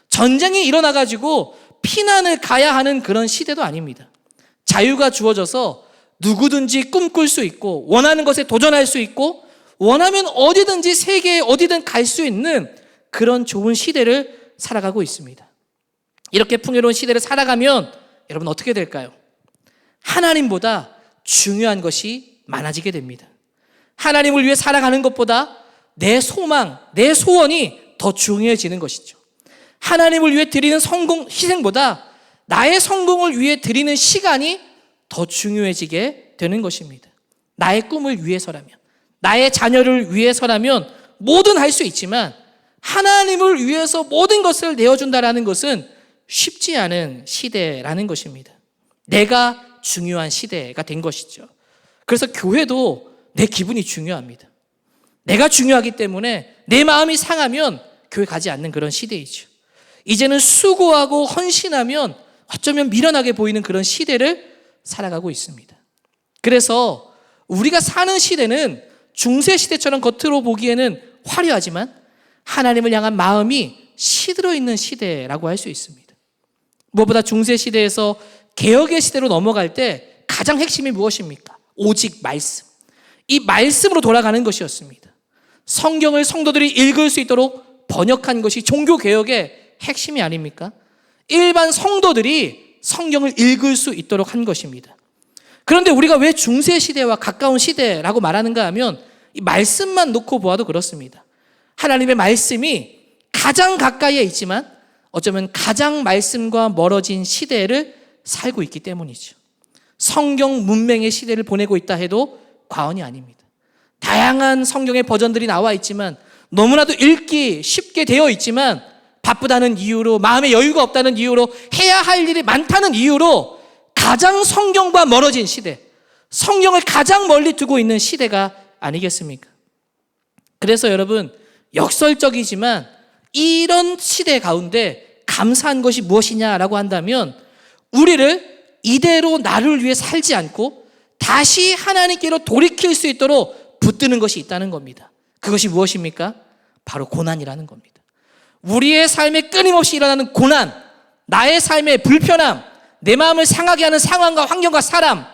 Speaker 2: 전쟁이 일어나가지고 피난을 가야 하는 그런 시대도 아닙니다. 자유가 주어져서 누구든지 꿈꿀 수 있고 원하는 것에 도전할 수 있고 원하면 어디든지 세계에 어디든 갈 수 있는 그런 좋은 시대를 살아가고 있습니다. 이렇게 풍요로운 시대를 살아가면 여러분 어떻게 될까요? 하나님보다 중요한 것이 많아지게 됩니다. 하나님을 위해 살아가는 것보다 내 소망, 내 소원이 더 중요해지는 것이죠. 하나님을 위해 드리는 희생보다 나의 성공을 위해 드리는 시간이 더 중요해지게 되는 것입니다. 나의 꿈을 위해서라면, 나의 자녀를 위해서라면 뭐든 할 수 있지만 하나님을 위해서 모든 것을 내어준다라는 것은 쉽지 않은 시대라는 것입니다. 내가 중요한 시대가 된 것이죠. 그래서 교회도 내 기분이 중요합니다. 내가 중요하기 때문에 내 마음이 상하면 교회 가지 않는 그런 시대이죠. 이제는 수고하고 헌신하면 어쩌면 미련하게 보이는 그런 시대를 살아가고 있습니다. 그래서 우리가 사는 시대는 중세 시대처럼 겉으로 보기에는 화려하지만 하나님을 향한 마음이 시들어 있는 시대라고 할 수 있습니다. 무엇보다 중세 시대에서 개혁의 시대로 넘어갈 때 가장 핵심이 무엇입니까? 오직 말씀. 이 말씀으로 돌아가는 것이었습니다. 성경을 성도들이 읽을 수 있도록 번역한 것이 종교개혁의 핵심이 아닙니까? 일반 성도들이 성경을 읽을 수 있도록 한 것입니다. 그런데 우리가 왜 중세 시대와 가까운 시대라고 말하는가 하면 이 말씀만 놓고 보아도 그렇습니다. 하나님의 말씀이 가장 가까이에 있지만 어쩌면 가장 말씀과 멀어진 시대를 살고 있기 때문이죠. 성경 문맹의 시대를 보내고 있다 해도 과언이 아닙니다. 다양한 성경의 버전들이 나와 있지만 너무나도 읽기 쉽게 되어 있지만 바쁘다는 이유로, 마음에 여유가 없다는 이유로, 해야 할 일이 많다는 이유로 가장 성경과 멀어진 시대, 성경을 가장 멀리 두고 있는 시대가 아니겠습니까? 그래서 여러분, 역설적이지만 이런 시대 가운데 감사한 것이 무엇이냐라고 한다면 우리를 이대로 나를 위해 살지 않고 다시 하나님께로 돌이킬 수 있도록 붙드는 것이 있다는 겁니다. 그것이 무엇입니까? 바로 고난이라는 겁니다. 우리의 삶에 끊임없이 일어나는 고난, 나의 삶의 불편함, 내 마음을 상하게 하는 상황과 환경과 사람,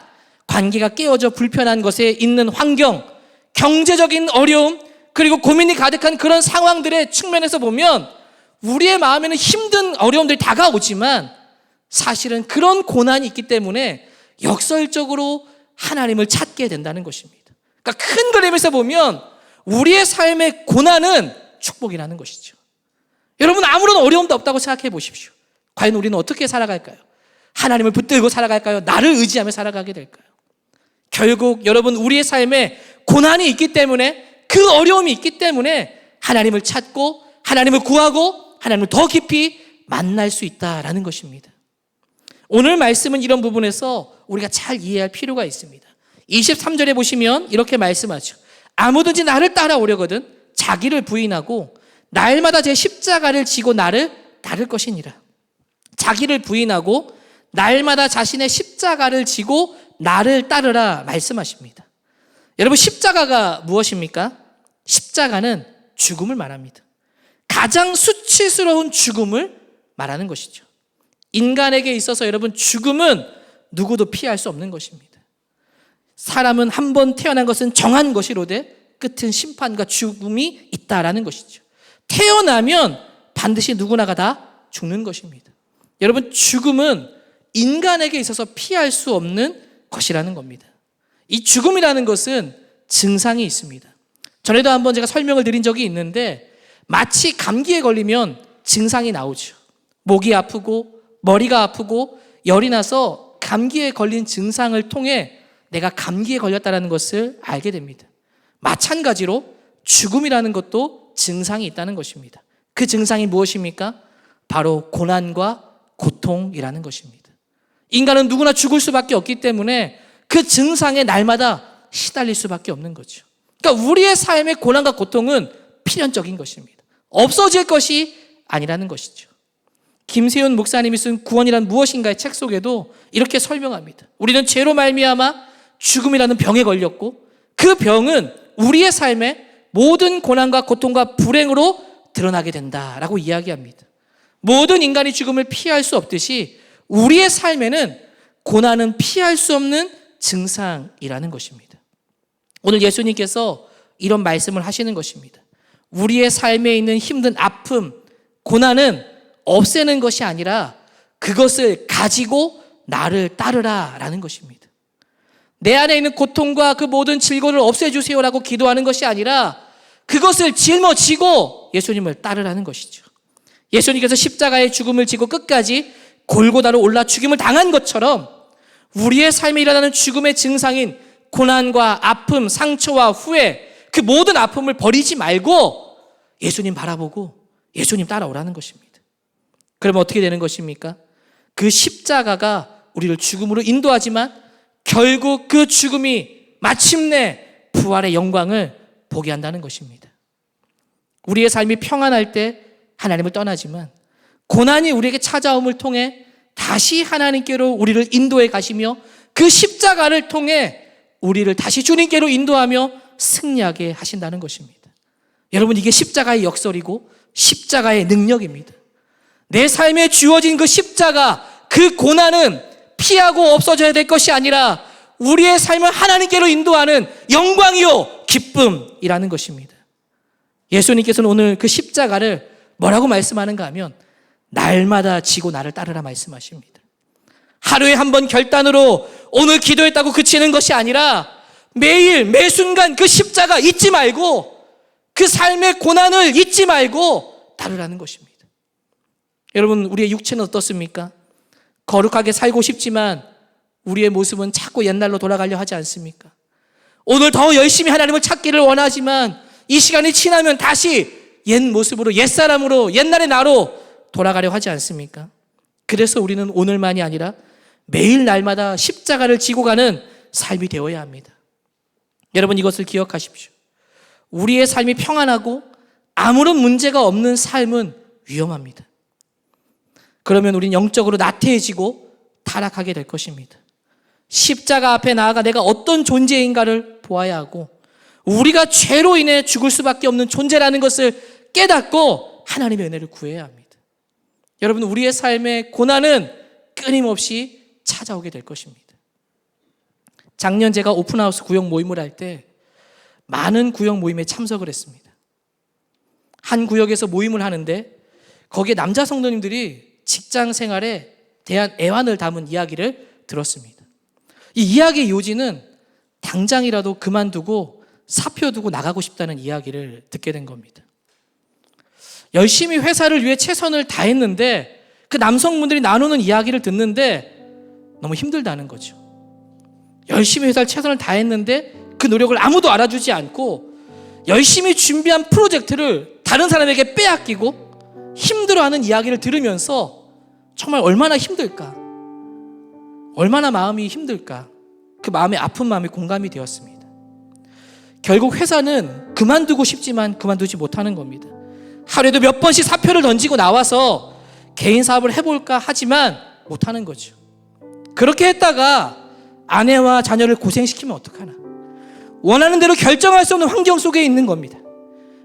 Speaker 2: 관계가 깨어져 불편한 것에 있는 환경, 경제적인 어려움, 그리고 고민이 가득한 그런 상황들의 측면에서 보면 우리의 마음에는 힘든 어려움들이 다가오지만 사실은 그런 고난이 있기 때문에 역설적으로 하나님을 찾게 된다는 것입니다. 그러니까 큰 그림에서 보면 우리의 삶의 고난은 축복이라는 것이죠. 여러분, 아무런 어려움도 없다고 생각해 보십시오. 과연 우리는 어떻게 살아갈까요? 하나님을 붙들고 살아갈까요? 나를 의지하며 살아가게 될까요? 결국 여러분, 우리의 삶에 고난이 있기 때문에, 그 어려움이 있기 때문에 하나님을 찾고 하나님을 구하고 하나님을 더 깊이 만날 수 있다라는 것입니다. 오늘 말씀은 이런 부분에서 우리가 잘 이해할 필요가 있습니다. 23절에 보시면 이렇게 말씀하죠. 아무든지 나를 따라오려거든 자기를 부인하고 날마다 제 십자가를 지고 나를 따를 것이니라. 자기를 부인하고 날마다 자신의 십자가를 지고 나를 따르라 말씀하십니다. 여러분, 십자가가 무엇입니까? 십자가는 죽음을 말합니다. 가장 수치스러운 죽음을 말하는 것이죠. 인간에게 있어서 여러분, 죽음은 누구도 피할 수 없는 것입니다. 사람은 한 번 태어난 것은 정한 것이로되 끝은 심판과 죽음이 있다라는 것이죠. 태어나면 반드시 누구나가 다 죽는 것입니다. 여러분, 죽음은 인간에게 있어서 피할 수 없는 것이라는 겁니다. 이 죽음이라는 것은 증상이 있습니다. 전에도 한번 제가 설명을 드린 적이 있는데 마치 감기에 걸리면 증상이 나오죠. 목이 아프고 머리가 아프고 열이 나서 감기에 걸린 증상을 통해 내가 감기에 걸렸다는 것을 알게 됩니다. 마찬가지로 죽음이라는 것도 증상이 있다는 것입니다. 그 증상이 무엇입니까? 바로 고난과 고통이라는 것입니다. 인간은 누구나 죽을 수밖에 없기 때문에 그 증상에 날마다 시달릴 수밖에 없는 거죠. 그러니까 우리의 삶의 고난과 고통은 필연적인 것입니다. 없어질 것이 아니라는 것이죠. 김세윤 목사님이 쓴 구원이란 무엇인가의 책 속에도 이렇게 설명합니다. 우리는 죄로 말미암아 죽음이라는 병에 걸렸고 그 병은 우리의 삶에 모든 고난과 고통과 불행으로 드러나게 된다라고 이야기합니다. 모든 인간이 죽음을 피할 수 없듯이 우리의 삶에는 고난은 피할 수 없는 증상이라는 것입니다. 오늘 예수님께서 이런 말씀을 하시는 것입니다. 우리의 삶에 있는 힘든 아픔, 고난은 없애는 것이 아니라 그것을 가지고 나를 따르라라는 것입니다. 내 안에 있는 고통과 그 모든 질고를 없애주세요라고 기도하는 것이 아니라 그것을 짊어지고 예수님을 따르라는 것이죠. 예수님께서 십자가의 죽음을 지고 끝까지 골고다로 올라 죽임을 당한 것처럼 우리의 삶에 일어나는 죽음의 증상인 고난과 아픔, 상처와 후회, 그 모든 아픔을 버리지 말고 예수님 바라보고 예수님 따라오라는 것입니다. 그러면 어떻게 되는 것입니까? 그 십자가가 우리를 죽음으로 인도하지만 결국 그 죽음이 마침내 부활의 영광을 보게 한다는 것입니다. 우리의 삶이 평안할 때 하나님을 떠나지만 고난이 우리에게 찾아옴을 통해 다시 하나님께로 우리를 인도해 가시며 그 십자가를 통해 우리를 다시 주님께로 인도하며 승리하게 하신다는 것입니다. 여러분, 이게 십자가의 역설이고 십자가의 능력입니다. 내 삶에 주어진 그 십자가, 그 고난은 피하고 없어져야 될 것이 아니라 우리의 삶을 하나님께로 인도하는 영광이요 기쁨이라는 것입니다. 예수님께서는 오늘 그 십자가를 뭐라고 말씀하는가 하면 날마다 지고 나를 따르라 말씀하십니다. 하루에 한 번 결단으로 오늘 기도했다고 그치는 것이 아니라 매일 매순간 그 십자가 잊지 말고 그 삶의 고난을 잊지 말고 따르라는 것입니다. 여러분, 우리의 육체는 어떻습니까? 거룩하게 살고 싶지만 우리의 모습은 자꾸 옛날로 돌아가려 하지 않습니까? 오늘 더 열심히 하나님을 찾기를 원하지만 이 시간이 지나면 다시 옛 모습으로, 옛 사람으로, 옛날의 나로 돌아가려 하지 않습니까? 그래서 우리는 오늘만이 아니라 매일 날마다 십자가를 지고 가는 삶이 되어야 합니다. 여러분, 이것을 기억하십시오. 우리의 삶이 평안하고 아무런 문제가 없는 삶은 위험합니다. 그러면 우린 영적으로 나태해지고 타락하게 될 것입니다. 십자가 앞에 나아가 내가 어떤 존재인가를 보아야 하고 우리가 죄로 인해 죽을 수밖에 없는 존재라는 것을 깨닫고 하나님의 은혜를 구해야 합니다. 여러분, 우리의 삶의 고난은 끊임없이 찾아오게 될 것입니다. 작년 제가 오픈하우스 구역 모임을 할 때 많은 구역 모임에 참석을 했습니다. 한 구역에서 모임을 하는데 거기에 남자 성도님들이 직장 생활에 대한 애환을 담은 이야기를 들었습니다. 이 이야기의 요지는 당장이라도 그만두고 사표 두고 나가고 싶다는 이야기를 듣게 된 겁니다. 열심히 회사를 위해 최선을 다했는데 그 남성분들이 나누는 이야기를 듣는데 너무 힘들다는 거죠. 열심히 회사를 최선을 다했는데 그 노력을 아무도 알아주지 않고 열심히 준비한 프로젝트를 다른 사람에게 빼앗기고 힘들어하는 이야기를 들으면서 정말 얼마나 힘들까, 얼마나 마음이 힘들까, 그 마음의 아픈 마음이 공감이 되었습니다. 결국 회사는 그만두고 싶지만 그만두지 못하는 겁니다. 하루에도 몇 번씩 사표를 던지고 나와서 개인 사업을 해볼까 하지만 못하는 거죠. 그렇게 했다가 아내와 자녀를 고생시키면 어떡하나. 원하는 대로 결정할 수 없는 환경 속에 있는 겁니다.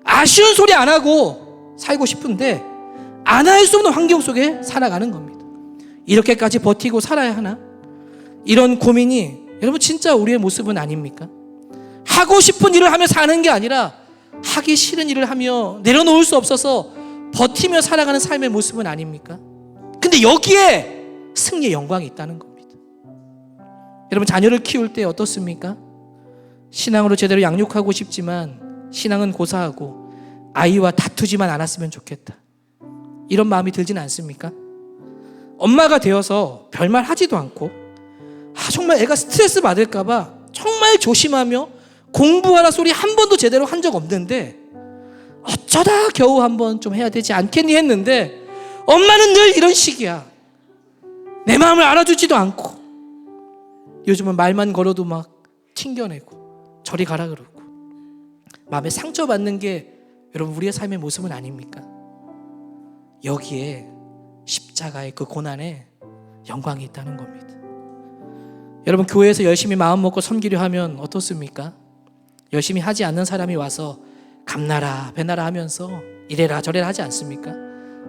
Speaker 2: 아쉬운 소리 안 하고 살고 싶은데 안 할 수 없는 환경 속에 살아가는 겁니다. 이렇게까지 버티고 살아야 하나? 이런 고민이 여러분 진짜 우리의 모습은 아닙니까? 하고 싶은 일을 하며 사는 게 아니라 하기 싫은 일을 하며 내려놓을 수 없어서 버티며 살아가는 삶의 모습은 아닙니까? 근데 여기에 승리의 영광이 있다는 겁니다. 여러분, 자녀를 키울 때 어떻습니까? 신앙으로 제대로 양육하고 싶지만 신앙은 고사하고 아이와 다투지만 않았으면 좋겠다, 이런 마음이 들진 않습니까? 엄마가 되어서 별말 하지도 않고 정말 애가 스트레스 받을까 봐 정말 조심하며 공부하라 소리 한 번도 제대로 한 적 없는데 어쩌다 겨우 한 번 좀 해야 되지 않겠니 했는데 엄마는 늘 이런 식이야. 내 마음을 알아주지도 않고 요즘은 말만 걸어도 막 튕겨내고 저리 가라 그러고 마음에 상처받는 게 여러분 우리의 삶의 모습은 아닙니까? 여기에 십자가의 그 고난에 영광이 있다는 겁니다. 여러분, 교회에서 열심히 마음 먹고 섬기려 하면 어떻습니까? 열심히 하지 않는 사람이 와서 감나라 배나라 하면서 이래라 저래라 하지 않습니까?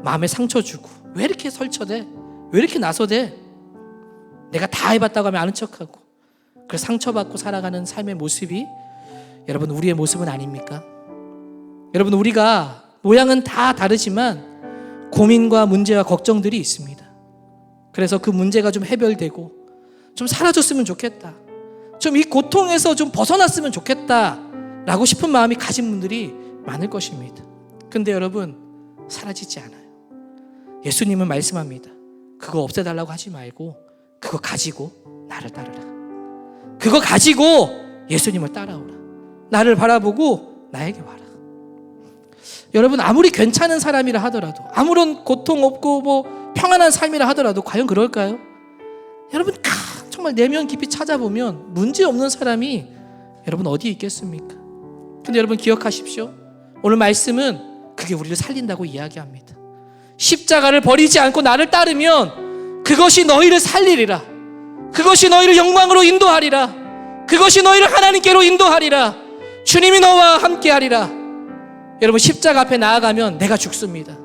Speaker 2: 마음에 상처 주고 왜 이렇게 설쳐대? 왜 이렇게 나서대? 내가 다 해봤다고 하면 아는 척하고 그 상처받고 살아가는 삶의 모습이 여러분 우리의 모습은 아닙니까? 여러분, 우리가 모양은 다 다르지만 고민과 문제와 걱정들이 있습니다. 그래서 그 문제가 좀 해결되고 좀 사라졌으면 좋겠다, 좀 이 고통에서 좀 벗어났으면 좋겠다 라고 싶은 마음이 가진 분들이 많을 것입니다. 근데 여러분, 사라지지 않아요. 예수님은 말씀합니다. 그거 없애달라고 하지 말고 그거 가지고 나를 따르라. 그거 가지고 예수님을 따라오라. 나를 바라보고 나에게 와라. 여러분, 아무리 괜찮은 사람이라 하더라도, 아무런 고통 없고 뭐 평안한 삶이라 하더라도 과연 그럴까요? 여러분, 정말 내면 깊이 찾아보면 문제 없는 사람이 여러분 어디에 있겠습니까? 근데 여러분 기억하십시오. 오늘 말씀은 그게 우리를 살린다고 이야기합니다. 십자가를 버리지 않고 나를 따르면 그것이 너희를 살리리라. 그것이 너희를 영광으로 인도하리라. 그것이 너희를 하나님께로 인도하리라. 주님이 너와 함께하리라. 여러분, 십자가 앞에 나아가면 내가 죽습니다.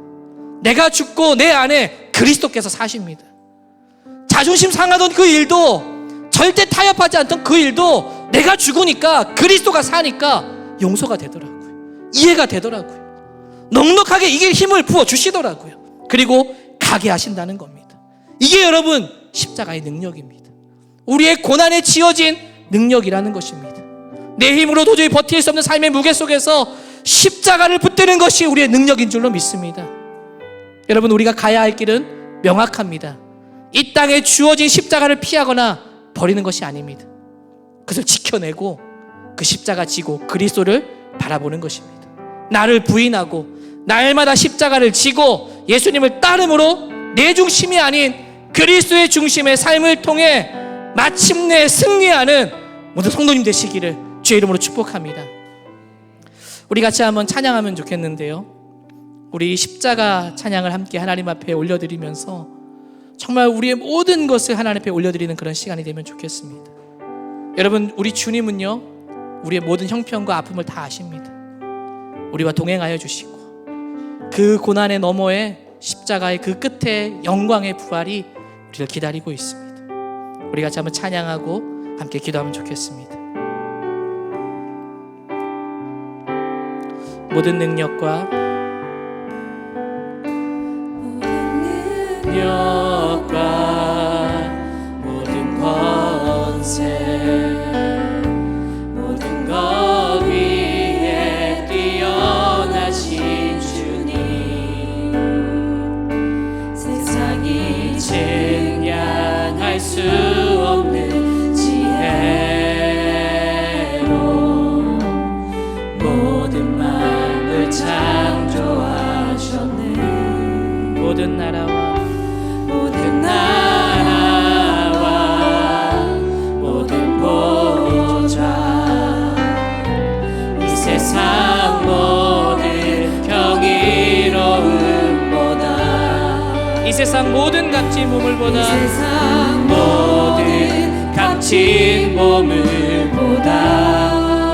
Speaker 2: 내가 죽고 내 안에 그리스도께서 사십니다. 자존심 상하던 그 일도, 절대 타협하지 않던 그 일도 내가 죽으니까 그리스도가 사니까 용서가 되더라고요. 이해가 되더라고요. 넉넉하게 이길 힘을 부어주시더라고요. 그리고 가게 하신다는 겁니다. 이게 여러분 십자가의 능력입니다. 우리의 고난에 지어진 능력이라는 것입니다. 내 힘으로 도저히 버틸 수 없는 삶의 무게 속에서 십자가를 붙드는 것이 우리의 능력인 줄로 믿습니다. 여러분, 우리가 가야 할 길은 명확합니다. 이 땅에 주어진 십자가를 피하거나 버리는 것이 아닙니다. 그것을 지켜내고 그 십자가 지고 그리스도를 바라보는 것입니다. 나를 부인하고 날마다 십자가를 지고 예수님을 따름으로 내 중심이 아닌 그리스도의 중심의 삶을 통해 마침내 승리하는 모든 성도님 되시기를 주의 이름으로 축복합니다. 우리 같이 한번 찬양하면 좋겠는데요, 우리 십자가 찬양을 함께 하나님 앞에 올려드리면서 정말 우리의 모든 것을 하나님 앞에 올려드리는 그런 시간이 되면 좋겠습니다. 여러분, 우리 주님은요, 우리의 모든 형편과 아픔을 다 아십니다. 우리와 동행하여 주시고 그 고난의 너머에 십자가의 그 끝에 영광의 부활이 우리를 기다리고 있습니다. 우리 같이 한번 찬양하고 함께 기도하면 좋겠습니다. 모든 능력과 모든 권세, 모든 것 위에 뛰어나신 주님, 세상이 측량할 수 없는 지혜로 모든 만을 창조하셨네. 모든 나라와 모든 보좌, 이 세상 모든 경이로움보다, 이 세상 모든 값진 보물보다, 이 세상 모든 값진 보물보다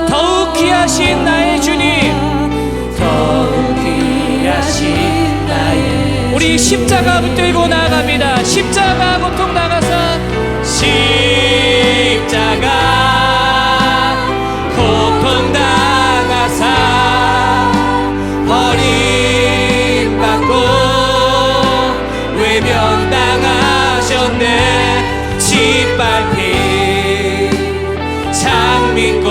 Speaker 2: 더욱 귀하신 나의 주님, 더욱 귀하신 나의 우리 십자가 붙들고 나아갑니다. 십자가 고통 당하사, 십자가 고통 당하사 버림받고 외면당하셨네. 짓밟힌 장미꽃처럼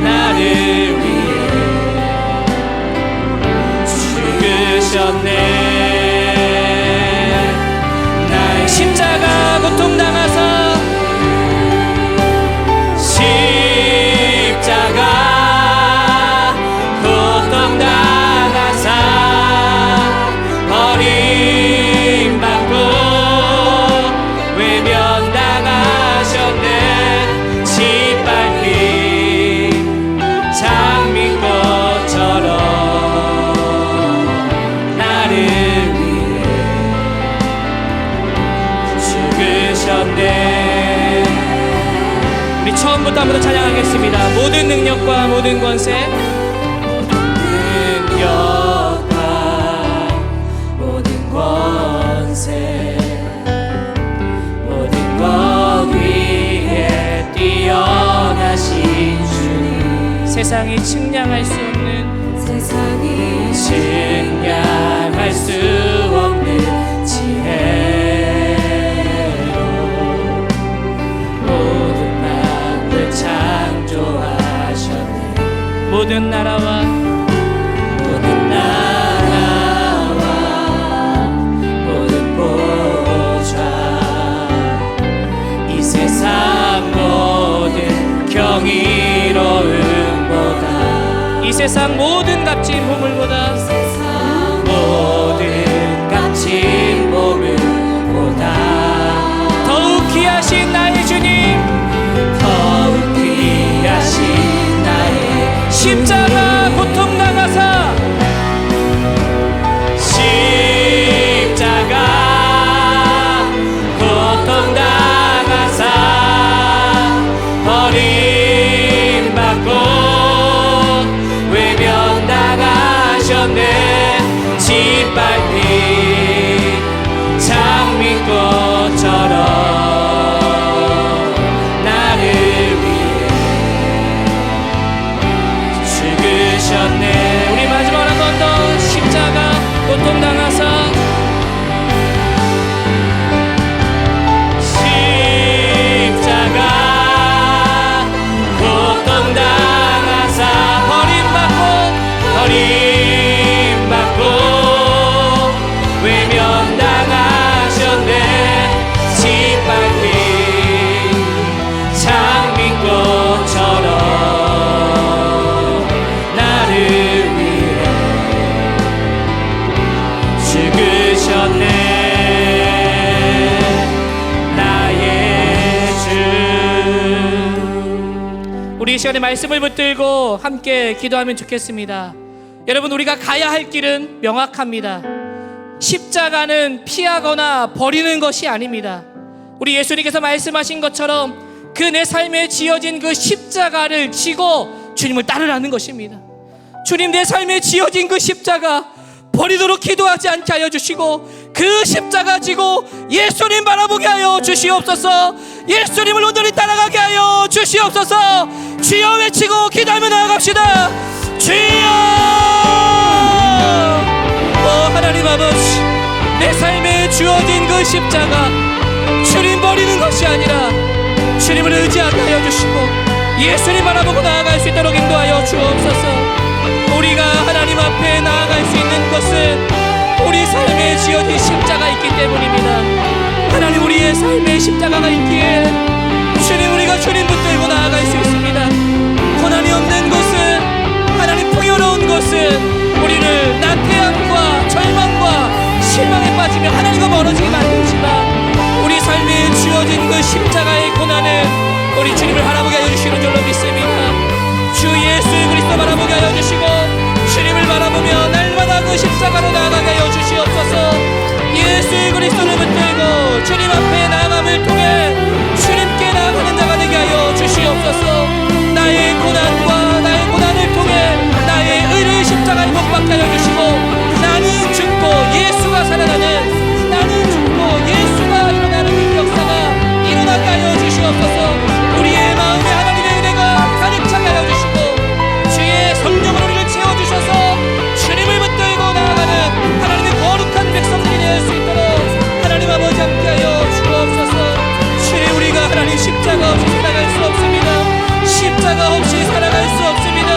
Speaker 2: 나를 나의 십자가 고통 당하사, 십자가 고통 당하사 버림받고 외면당하셨네. 짓밟힌 장미꽃처럼 우리 처음부터 한번 더 찬양하겠습니다. 모든 능력과 모든 권세, 능력과 모든 권세, 모든 것 위에 뛰어나신 주님, 세상이 측량할 수 없는, 세상이 측량할 수 없는 지혜, 모든 나라와 모든 보좌, 이 세상 모든 경이로움보다, 이 세상 모든 값진 보물보다, 모든 값진 보물보다 더욱 귀하신 나의 주님, 더욱 귀하신 나의 십자가 고통 당하사, 십자가 고통 당하사 버림받고 외면당하셨네. 짓밟힌 장미꽃처럼 우리 마지막 한 번 더 십자가 고통 당하사, 십자가 고통 당하사 버림받고 시간에 말씀을 붙들고 함께 기도하면 좋겠습니다. 여러분, 우리가 가야 할 길은 명확합니다. 십자가는 피하거나 버리는 것이 아닙니다. 우리 예수님께서 말씀하신 것처럼 그 내 삶에 지어진 그 십자가를 지고 주님을 따르라는 것입니다. 주님, 내 삶에 지어진 그 십자가 버리도록 기도하지 않게 하여 주시고 그 십자가 지고 예수님 바라보게 하여 주시옵소서. 예수님을 온전히 따라가게 하여 주시옵소서. 주여 외치고 기도하며 나아갑시다. 주여! 하나님 아버지, 내 삶에 주어진 그 십자가 주님 버리는 것이 아니라 주님을 의지하게 하여 주시고 예수님 바라보고 나아갈 수 있도록 인도하여 주옵소서. 우리가 하나님 앞에 나아갈 수 있는 것은 우리 삶에 지어진 십자가 있기 때문입니다. 하나님, 우리의 삶에 십자가가 있기에 주님, 우리가 주님 붙들고 나아갈 수 있습니다. 고난이 없는 곳은, 하나님 풍요로운 곳은 우리를 나태함과 절망과 실망에 빠지며 하나님과 멀어지게 만들지만 우리 삶에 주어진 그 십자가의 고난은 우리 주님을 바라보게 하여 주시는 줄로 믿습니다. 주 예수 그리스도 바라보게 하여 주시고 주님을 바라보며 날마다 그 십자가로 나아가게 하여 주시옵소서. 예수 그리스도를 붙들고 주님 앞에 나아감을 통해 주님께 나아가는 자가 되게 하여 주시옵소서. 나의 고난을 통해 나의 의를 십자가에 못 박게 하여 주시고 나는 죽고 예수가 살아나는, 나는 죽고 예수가 일어나는 역사가 일어나게 하여 주시옵소서. 우리의 마음에 하나님의 은혜가 가득 차게 하여 주시고 주의 성령으로 우리를 채워주셔서 주님을 붙들고 나아가는 하나님의 거룩한 백성들이 될 수 있도록 하나님 아버지 함께하여 주옵소서. 주님, 우리가 하나님 십자가 없이 살아갈 수 없습니다. 십자가 없이 살아갈 수 없습니다.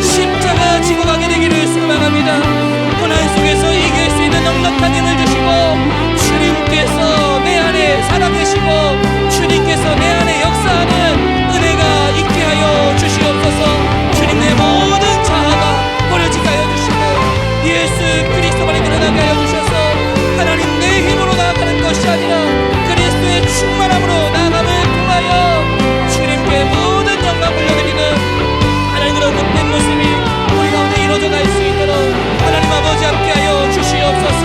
Speaker 2: 십자가 지고 가게 되기를 소망합니다. 고난 속에서 이길 수 있는 넉넉한 힘을 주시고 주님께서 내 안에 살아계시고 주님께서 내 안에 역사하는 은혜가 있게 하여 주시옵소서. 주님, 내 모든 자아가 버려지게 하여 주시고 예수 그리스도만이 드러나게 하여 주셔서 하나님, 내 힘으로 나아가는 것이 아니라 그리스도의 충만함으로 나아감을 통하여 주님께 모든 영광 올려드리는 하나님, 그런 복된 모습이 우리 가운데 이루어져 갈 수 있도록 하나님 아버지 함께하여 주시옵소서.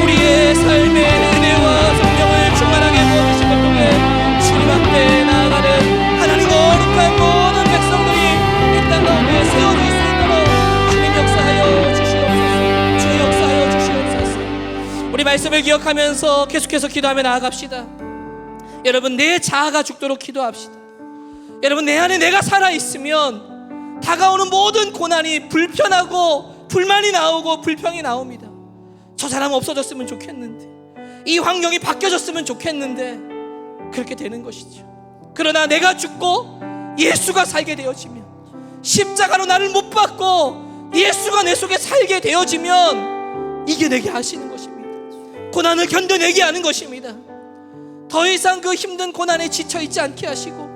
Speaker 2: 우리의 삶의 은혜와 성령을 충만하게 부어주신 것 통해 주님 앞에 나아가는 하나님 거룩한 모든 백성들이 이 땅 가운데 세워질 수 있도록 주님 역사하여 주시옵소서. 주 역사하여 주시옵소서. 우리 말씀을 기억하면서 계속해서 기도하며 나아갑시다. 여러분, 내 자아가 죽도록 기도합시다. 여러분, 내 안에 내가 살아있으면 다가오는 모든 고난이 불편하고 불만이 나오고 불평이 나옵니다. 저 사람 없어졌으면 좋겠는데, 이 환경이 바뀌어졌으면 좋겠는데, 그렇게 되는 것이죠. 그러나 내가 죽고 예수가 살게 되어지면, 십자가로 나를 못 박고 예수가 내 속에 살게 되어지면 이겨내게 하시는 것입니다. 고난을 견뎌내게 하는 것입니다. 더 이상 그 힘든 고난에 지쳐있지 않게 하시고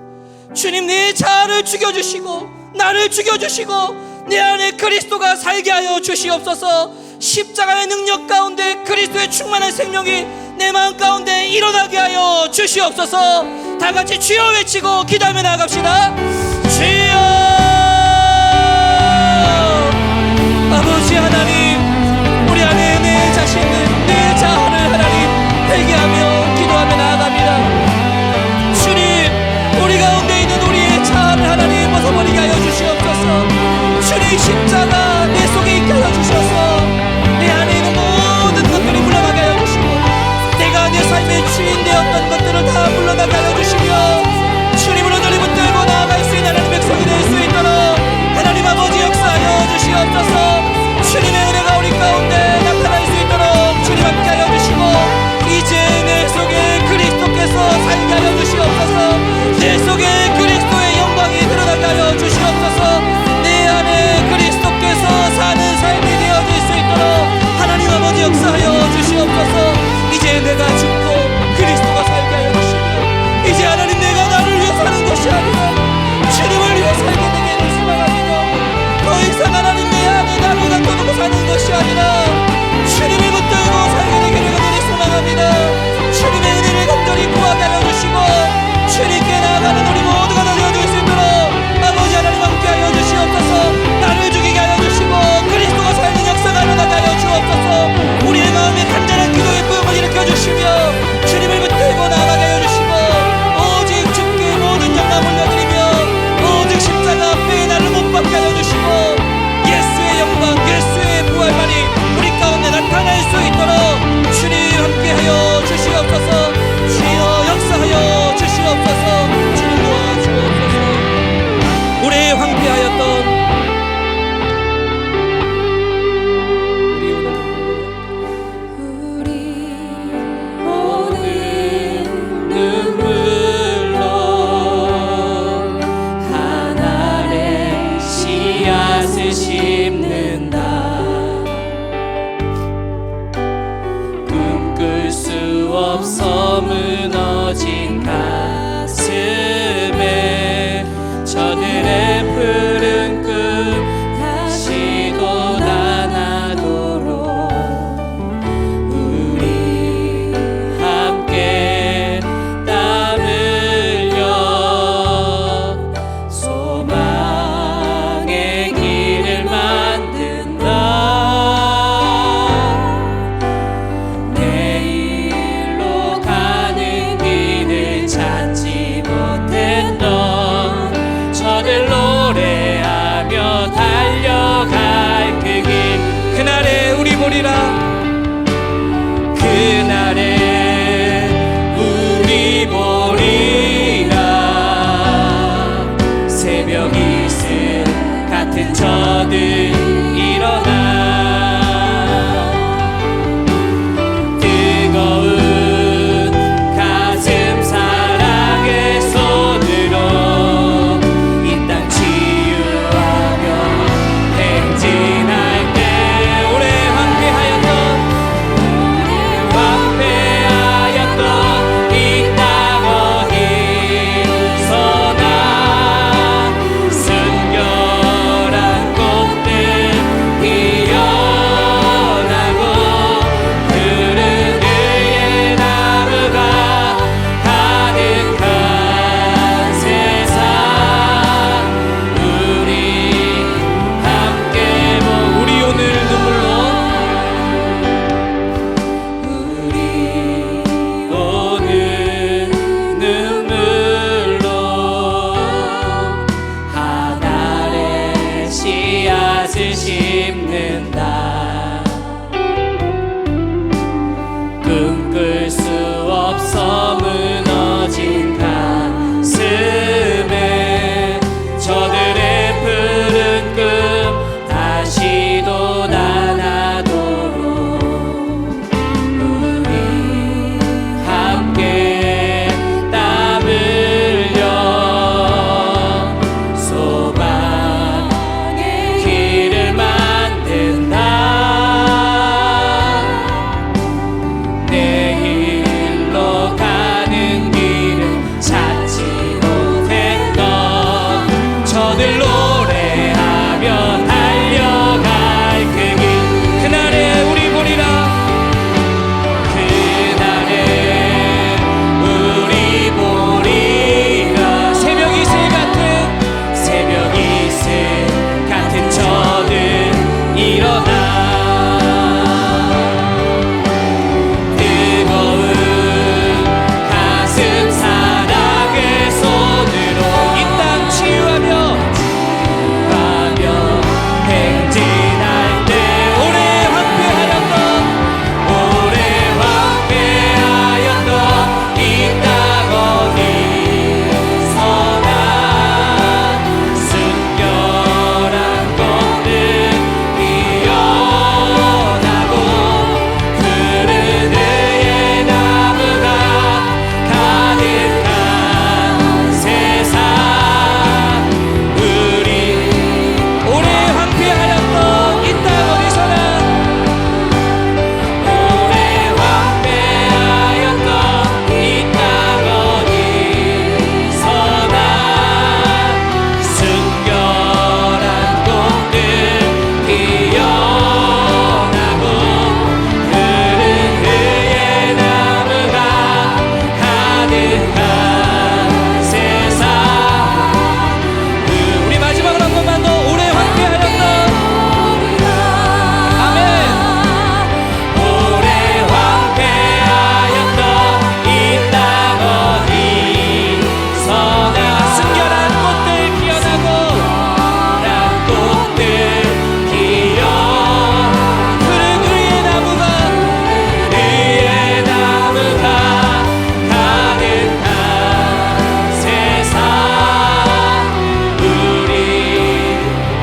Speaker 2: 주님, 내 자아를 죽여주시고 나를 죽여주시고 내 안에 그리스도가 살게 하여 주시옵소서. 십자가의 능력 가운데 그리스도의 충만한 생명이 내 마음 가운데 일어나게 하여 주시옵소서. 다 같이 주여 외치고 기도하며 나아갑시다. 주여! 아버지 하나님, 우리 안에 내 자신을, 내 자아를 하나님 회개하며 기도하며 나아갑니다. 주님, 우리 가운데 있는 우리의 자아를 하나님 벗어버리게 하여 주시옵소서. 주님, 십자가 내 속에 있게 하여 주셔서 내 안에 있는 모든 것들이 물러나게 하여 주시고 내가 내 삶의 주인 되었던 것들을 다 물러나게 하여 주시며 주님을 온전히 붙들고 나아갈 수 없어 무너진 가슴에 저들의 푸른 꿈 다시 돋아나도록 우리 함께 땀 흘려 소망의 길을 만든다. 내일로 가는 길을 찾지 못했던 저들 노래하며 달려갈 그 길, 그날에 우리 보리라. 그날에 우리 보리라. 새벽 이슬 같은 저들 일어나 뜨거운 가슴 사랑의 손으로 이 땅 치유하며 행진할 때 오래 황폐하였던 이 땅 어디서나 순결한 꽃들 피어나고 푸른 의의 나무가 가득한 세상 우리 함께 우리 오늘 눈물로 우리 오늘 눈물로 하늘의 씨앗을 심는다. 꿈꿀 수 없어 무너진 가슴에 저들의 푸른 꿈 다시 돋아나도록 우리 함께 땀 흘려 소망의 길을 만든다. 내일로 가는 길을 찾지 못했던 저들 노래하며 달려갈 그 길, 그날에 우리 보리라. 그날에 우리 보리라. 새벽 이슬 같은 저들 일어나 뜨거운 가슴 사랑의 손으로 이 땅 치유하며 행진할 때 오래 황폐하였던 이 땅 어디서나 순결한 꽃들 피어나고 푸른 의의 나무가 가득한 세상 우리 오래 황폐하였던 이 땅 어디서나 오래 황폐하였던 이 땅 어디서나 순결한 꽃들 피어나고 푸른 의의 나무가 가득한 세상 우리 마지막으로 한 번만 더 오래 황폐하였던 아멘 오래 황폐하였던 이 땅 어디서나 순결한 꽃들 피어나고 꽃들 피어 푸른 의의 나무가 가득한 세상 우리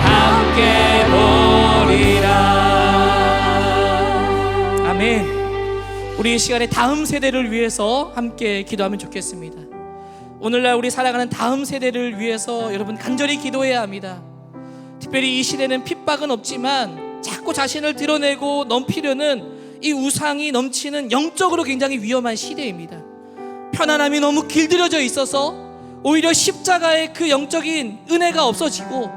Speaker 2: 함께 보리라. 아멘. 우리 이 시간에 다음 세대를 위해서 함께 기도하면 좋겠습니다. 오늘날 우리 살아가는 다음 세대를 위해서 여러분 간절히 기도해야 합니다. 특별히 이 시대는 핍박은 없지만 자꾸 자신을 드러내고 넘기려는 이 우상이 넘치는 영적으로 굉장히 위험한 시대입니다. 편안함이 너무 길들여져 있어서 오히려 십자가의 그 영적인 은혜가 없어지고,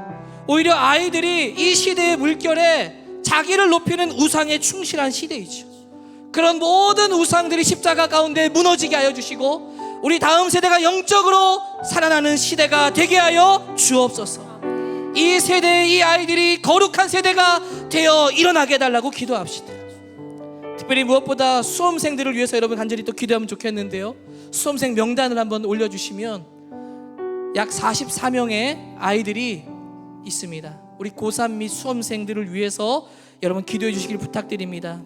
Speaker 2: 오히려 아이들이 이 시대의 물결에 자기를 높이는 우상에 충실한 시대이죠. 그런 모든 우상들이 십자가 가운데 무너지게 하여 주시고, 우리 다음 세대가 영적으로 살아나는 시대가 되게 하여 주옵소서. 이 세대의 이 아이들이 거룩한 세대가 되어 일어나게 해달라고 기도합시다. 특별히 무엇보다 수험생들을 위해서 여러분 간절히 또 기도하면 좋겠는데요, 수험생 명단을 한번 올려주시면 약 44명의 아이들이 있습니다. 우리 고3 및 수험생들을 위해서 여러분 기도해 주시길 부탁드립니다.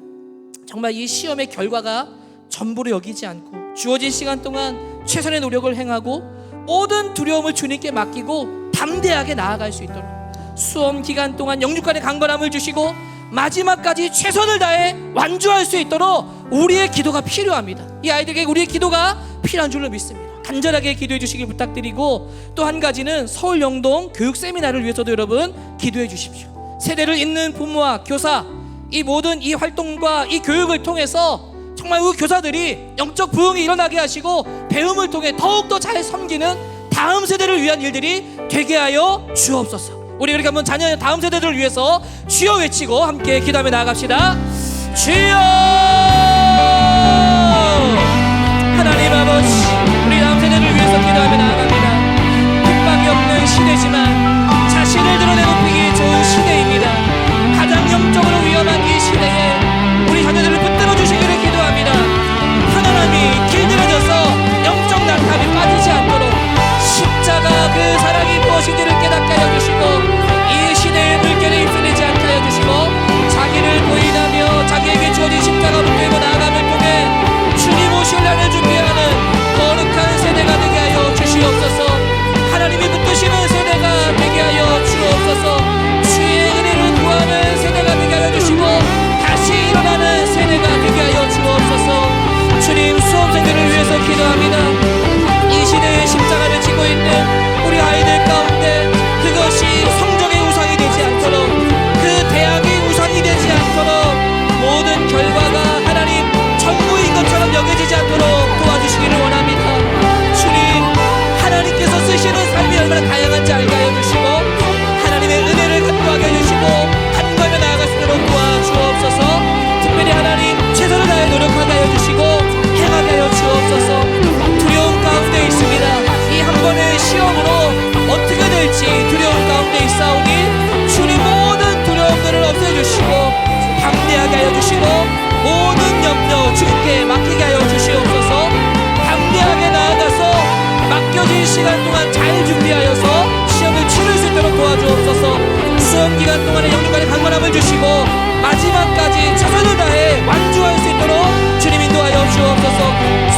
Speaker 2: 정말 이 시험의 결과가 전부로 여기지 않고 주어진 시간 동안 최선의 노력을 행하고 모든 두려움을 주님께 맡기고 담대하게 나아갈 수 있도록, 수험 기간 동안 영육간의 강건함을 주시고 마지막까지 최선을 다해 완주할 수 있도록 우리의 기도가 필요합니다. 이 아이들에게 우리의 기도가 필요한 줄로 믿습니다. 간절하게 기도해 주시길 부탁드리고, 또 한 가지는 서울 영동 교육 세미나를 위해서도 여러분 기도해 주십시오. 세대를 잇는 부모와 교사, 이 모든 이 활동과 이 교육을 통해서 정말 우리 교사들이 영적 부흥이 일어나게 하시고 배움을 통해 더욱더 잘 섬기는 다음 세대를 위한 일들이 되게 하여 주옵소서. 우리 그렇게 한번 자녀의 다음 세대들을 위해서 주여 외치고 함께 기도하며 나아갑시다. 주여! 하나님 아버지, 우리 다음 세대를 위해서 기도하며 나아갑니다. 핍박이 없는 시대지만 자신을 드러내놓기 좋은 시대입니다. 가장 영적으로 위험한 이 시대에 우리 자녀들을 붙들어 주시기를 기도합니다. 편안함이 길들여져서 영적 낙함이 빠지지 않도록 십자가 그 사랑이 무엇인지를 깨닫게 하여 주시고, 이 시대의 물결에 휩쓸리지 않게 하여 주시고, 자기를 보인하며 자기에게 주어진 십자가 붙들고 나아감을 통해 주님 오실 날을 준비하는 거룩한 세대가 되게 하여 주시옵소서. 하나님이 붙드시는 세대가 되게 하여 주옵소서. 주의 은혜를 구하는 세대가 되게 하여 주시고 다시 일어나는 세대가 되게 하여 주옵소서. 주님, 수험생들을 위해서 기도합니다. 이 시대의 십자가를 지고 있는 우리 아이들 가운데 그것이 성적의 우상이 되지 않도록, 그 대학의 우상이 되지 않도록, 모든 결과가 하나님 전부인 것처럼 여겨지지 않도록 도와주시기를 원합니다. 주님, 하나님께서 쓰시는 삶이 얼마나 다양한지 알게 하여 주시고 하나님의 은혜를 감도하게 해주시고 간구하며 나아갈 수 있도록 도와주옵소서. 특별히 하나님 최선을 다해 노력하게 하여 주시고 행하게 하여 주옵소서. 두려움 가운데 있습니다. 이 한 번의 시험으로 어떻게 될지 두려움 가운데 있사오니 주님 모든 두려움들을 없애주시고 담대하게 하여 주시고 모든 염려 주님께 맡기게 하여 주시옵소서. 담대하게 나아가서 맡겨진 시간 동안 잘 준비하여서 시험을 치를 수 있도록 도와주옵소서. 수험 기간 동안에 영육간의 강건함을 주시고 마지막까지 최선을 다해 완주할 수 있도록 주님 인도하여 주옵소서.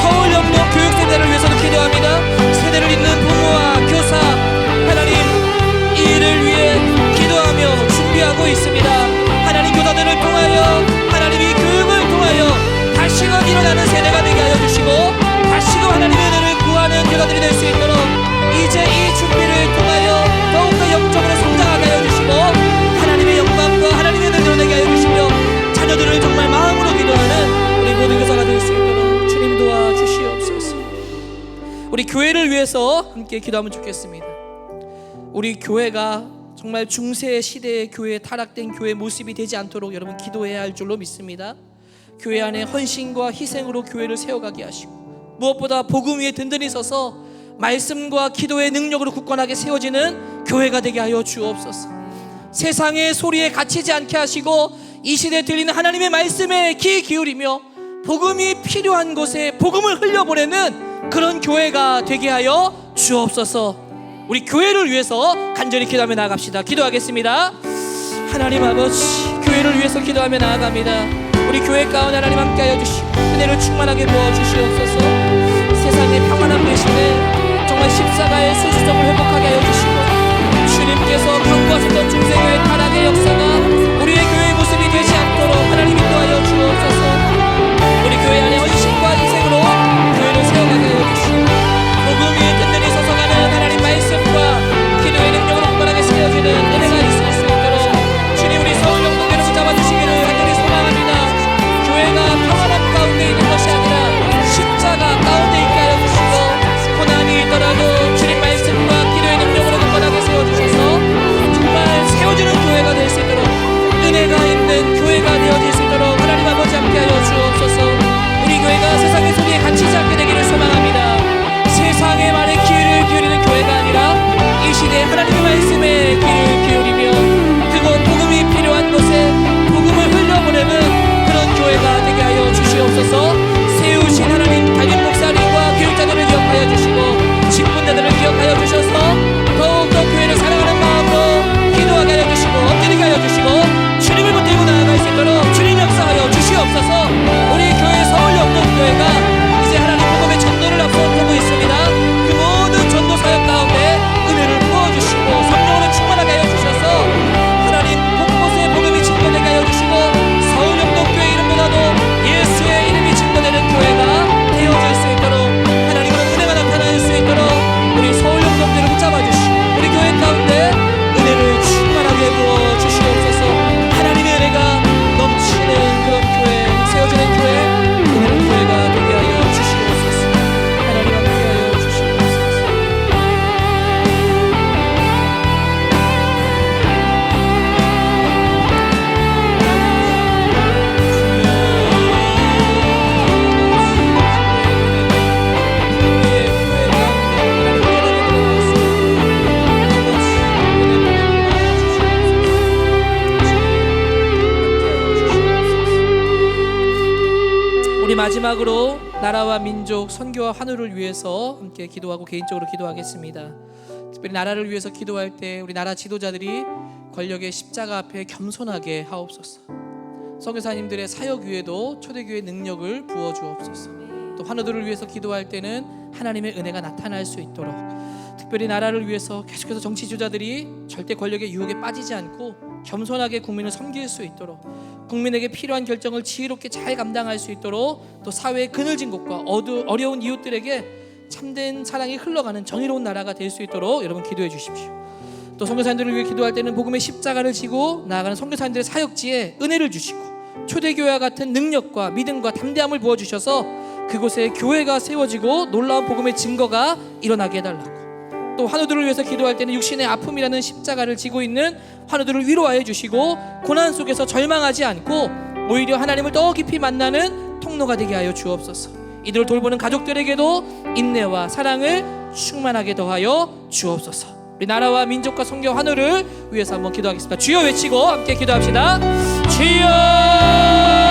Speaker 2: 서울 영동 교육세대를 위해서도 기도합니다. 세대를 잇는 부모와 교사, 하나님 이 일을 위해 기도하며 준비하고 있습니다. 하나님 교사들을 통하여, 하나님이 교육을 통하여 다시금 일어나는 세대가 되게 하여 주시고 다시금 하나님의 은혜를 구하는 교사들이 될 수 있도록 이제 이 준비를 통하여 더욱더 영적으로 성장하게 하여 주시고 하나님의 영광과 하나님의 은혜를 드러내게 하여 주시며 자녀들을 정말 마음으로 기도하는 우리 모든 교사가 될 수 있도록 주님 도와주시옵소서. 우리 교회를 위해서 함께 기도하면 좋겠습니다. 우리 교회가 정말 중세 시대의 교회, 타락된 교회 모습이 되지 않도록 여러분 기도해야 할 줄로 믿습니다. 교회 안에 헌신과 희생으로 교회를 세워가게 하시고 무엇보다 복음 위에 든든히 서서 말씀과 기도의 능력으로 굳건하게 세워지는 교회가 되게 하여 주옵소서. 세상의 소리에 갇히지 않게 하시고 이 시대에 들리는 하나님의 말씀에 귀 기울이며 복음이 필요한 곳에 복음을 흘려보내는 그런 교회가 되게 하여 주옵소서. 우리 교회를 위해서 간절히 기도하며 나아갑시다. 기도하겠습니다. 하나님 아버지, 교회를 위해서 기도하며 나아갑니다. 우리 교회 가운데 하나님 함께하여 주시고 은혜를 충만하게 부어주시옵소서. 세상의 평안함 대신에 정말 십자가의 소수점을 회복하게 하여 주시고 주님께서 강구하셨던 중세교회 타락의 역사가 우리의 교회의 모습이 되지 않도록 하나님 인도하여 주옵소서. 우리 교회 안에 헌신과 희생으로 교회를 세워가게 하여 주시고 복음 위에 든든히 서서가는 하나님 말씀과 기도의 능력으로 굳건하게 세워지는 은혜가 있을 수 있도록 주님 우리 서울 영동교회를 붙잡아 주시기를 간절히 소망합니다. 교회가 우리 마지막으로 나라와 민족, 선교와 환우를 위해서 함께 기도하고 개인적으로 기도하겠습니다. 특별히 나라를 위해서 기도할 때 우리 나라 지도자들이 권력의 십자가 앞에 겸손하게 하옵소서. 선교사님들의 사역 위에도 초대교회 능력을 부어 주옵소서. 또 환우들을 위해서 기도할 때는 하나님의 은혜가 나타날 수 있도록, 특별히 나라를 위해서 계속해서 정치 지도자들이 절대 권력의 유혹에 빠지지 않고 겸손하게 국민을 섬길 수 있도록, 국민에게 필요한 결정을 지혜롭게 잘 감당할 수 있도록, 또 사회의 그늘진 곳과 어려운 이웃들에게 참된 사랑이 흘러가는 정의로운 나라가 될 수 있도록 여러분 기도해 주십시오. 또 선교사님들을 위해 기도할 때는 복음의 십자가를 지고 나아가는 선교사님들의 사역지에 은혜를 주시고 초대교회와 같은 능력과 믿음과 담대함을 부어주셔서 그곳에 교회가 세워지고 놀라운 복음의 증거가 일어나게 해달라고, 또 환우들을 위해서 기도할 때는 육신의 아픔이라는 십자가를 지고 있는 환우들을 위로하여 주시고 고난 속에서 절망하지 않고 오히려 하나님을 더 깊이 만나는 통로가 되게 하여 주옵소서. 이들을 돌보는 가족들에게도 인내와 사랑을 충만하게 더하여 주옵소서. 우리 나라와 민족과 선교 환우를 위해서 한번 기도하겠습니다. 주여 외치고 함께 기도합시다. 주여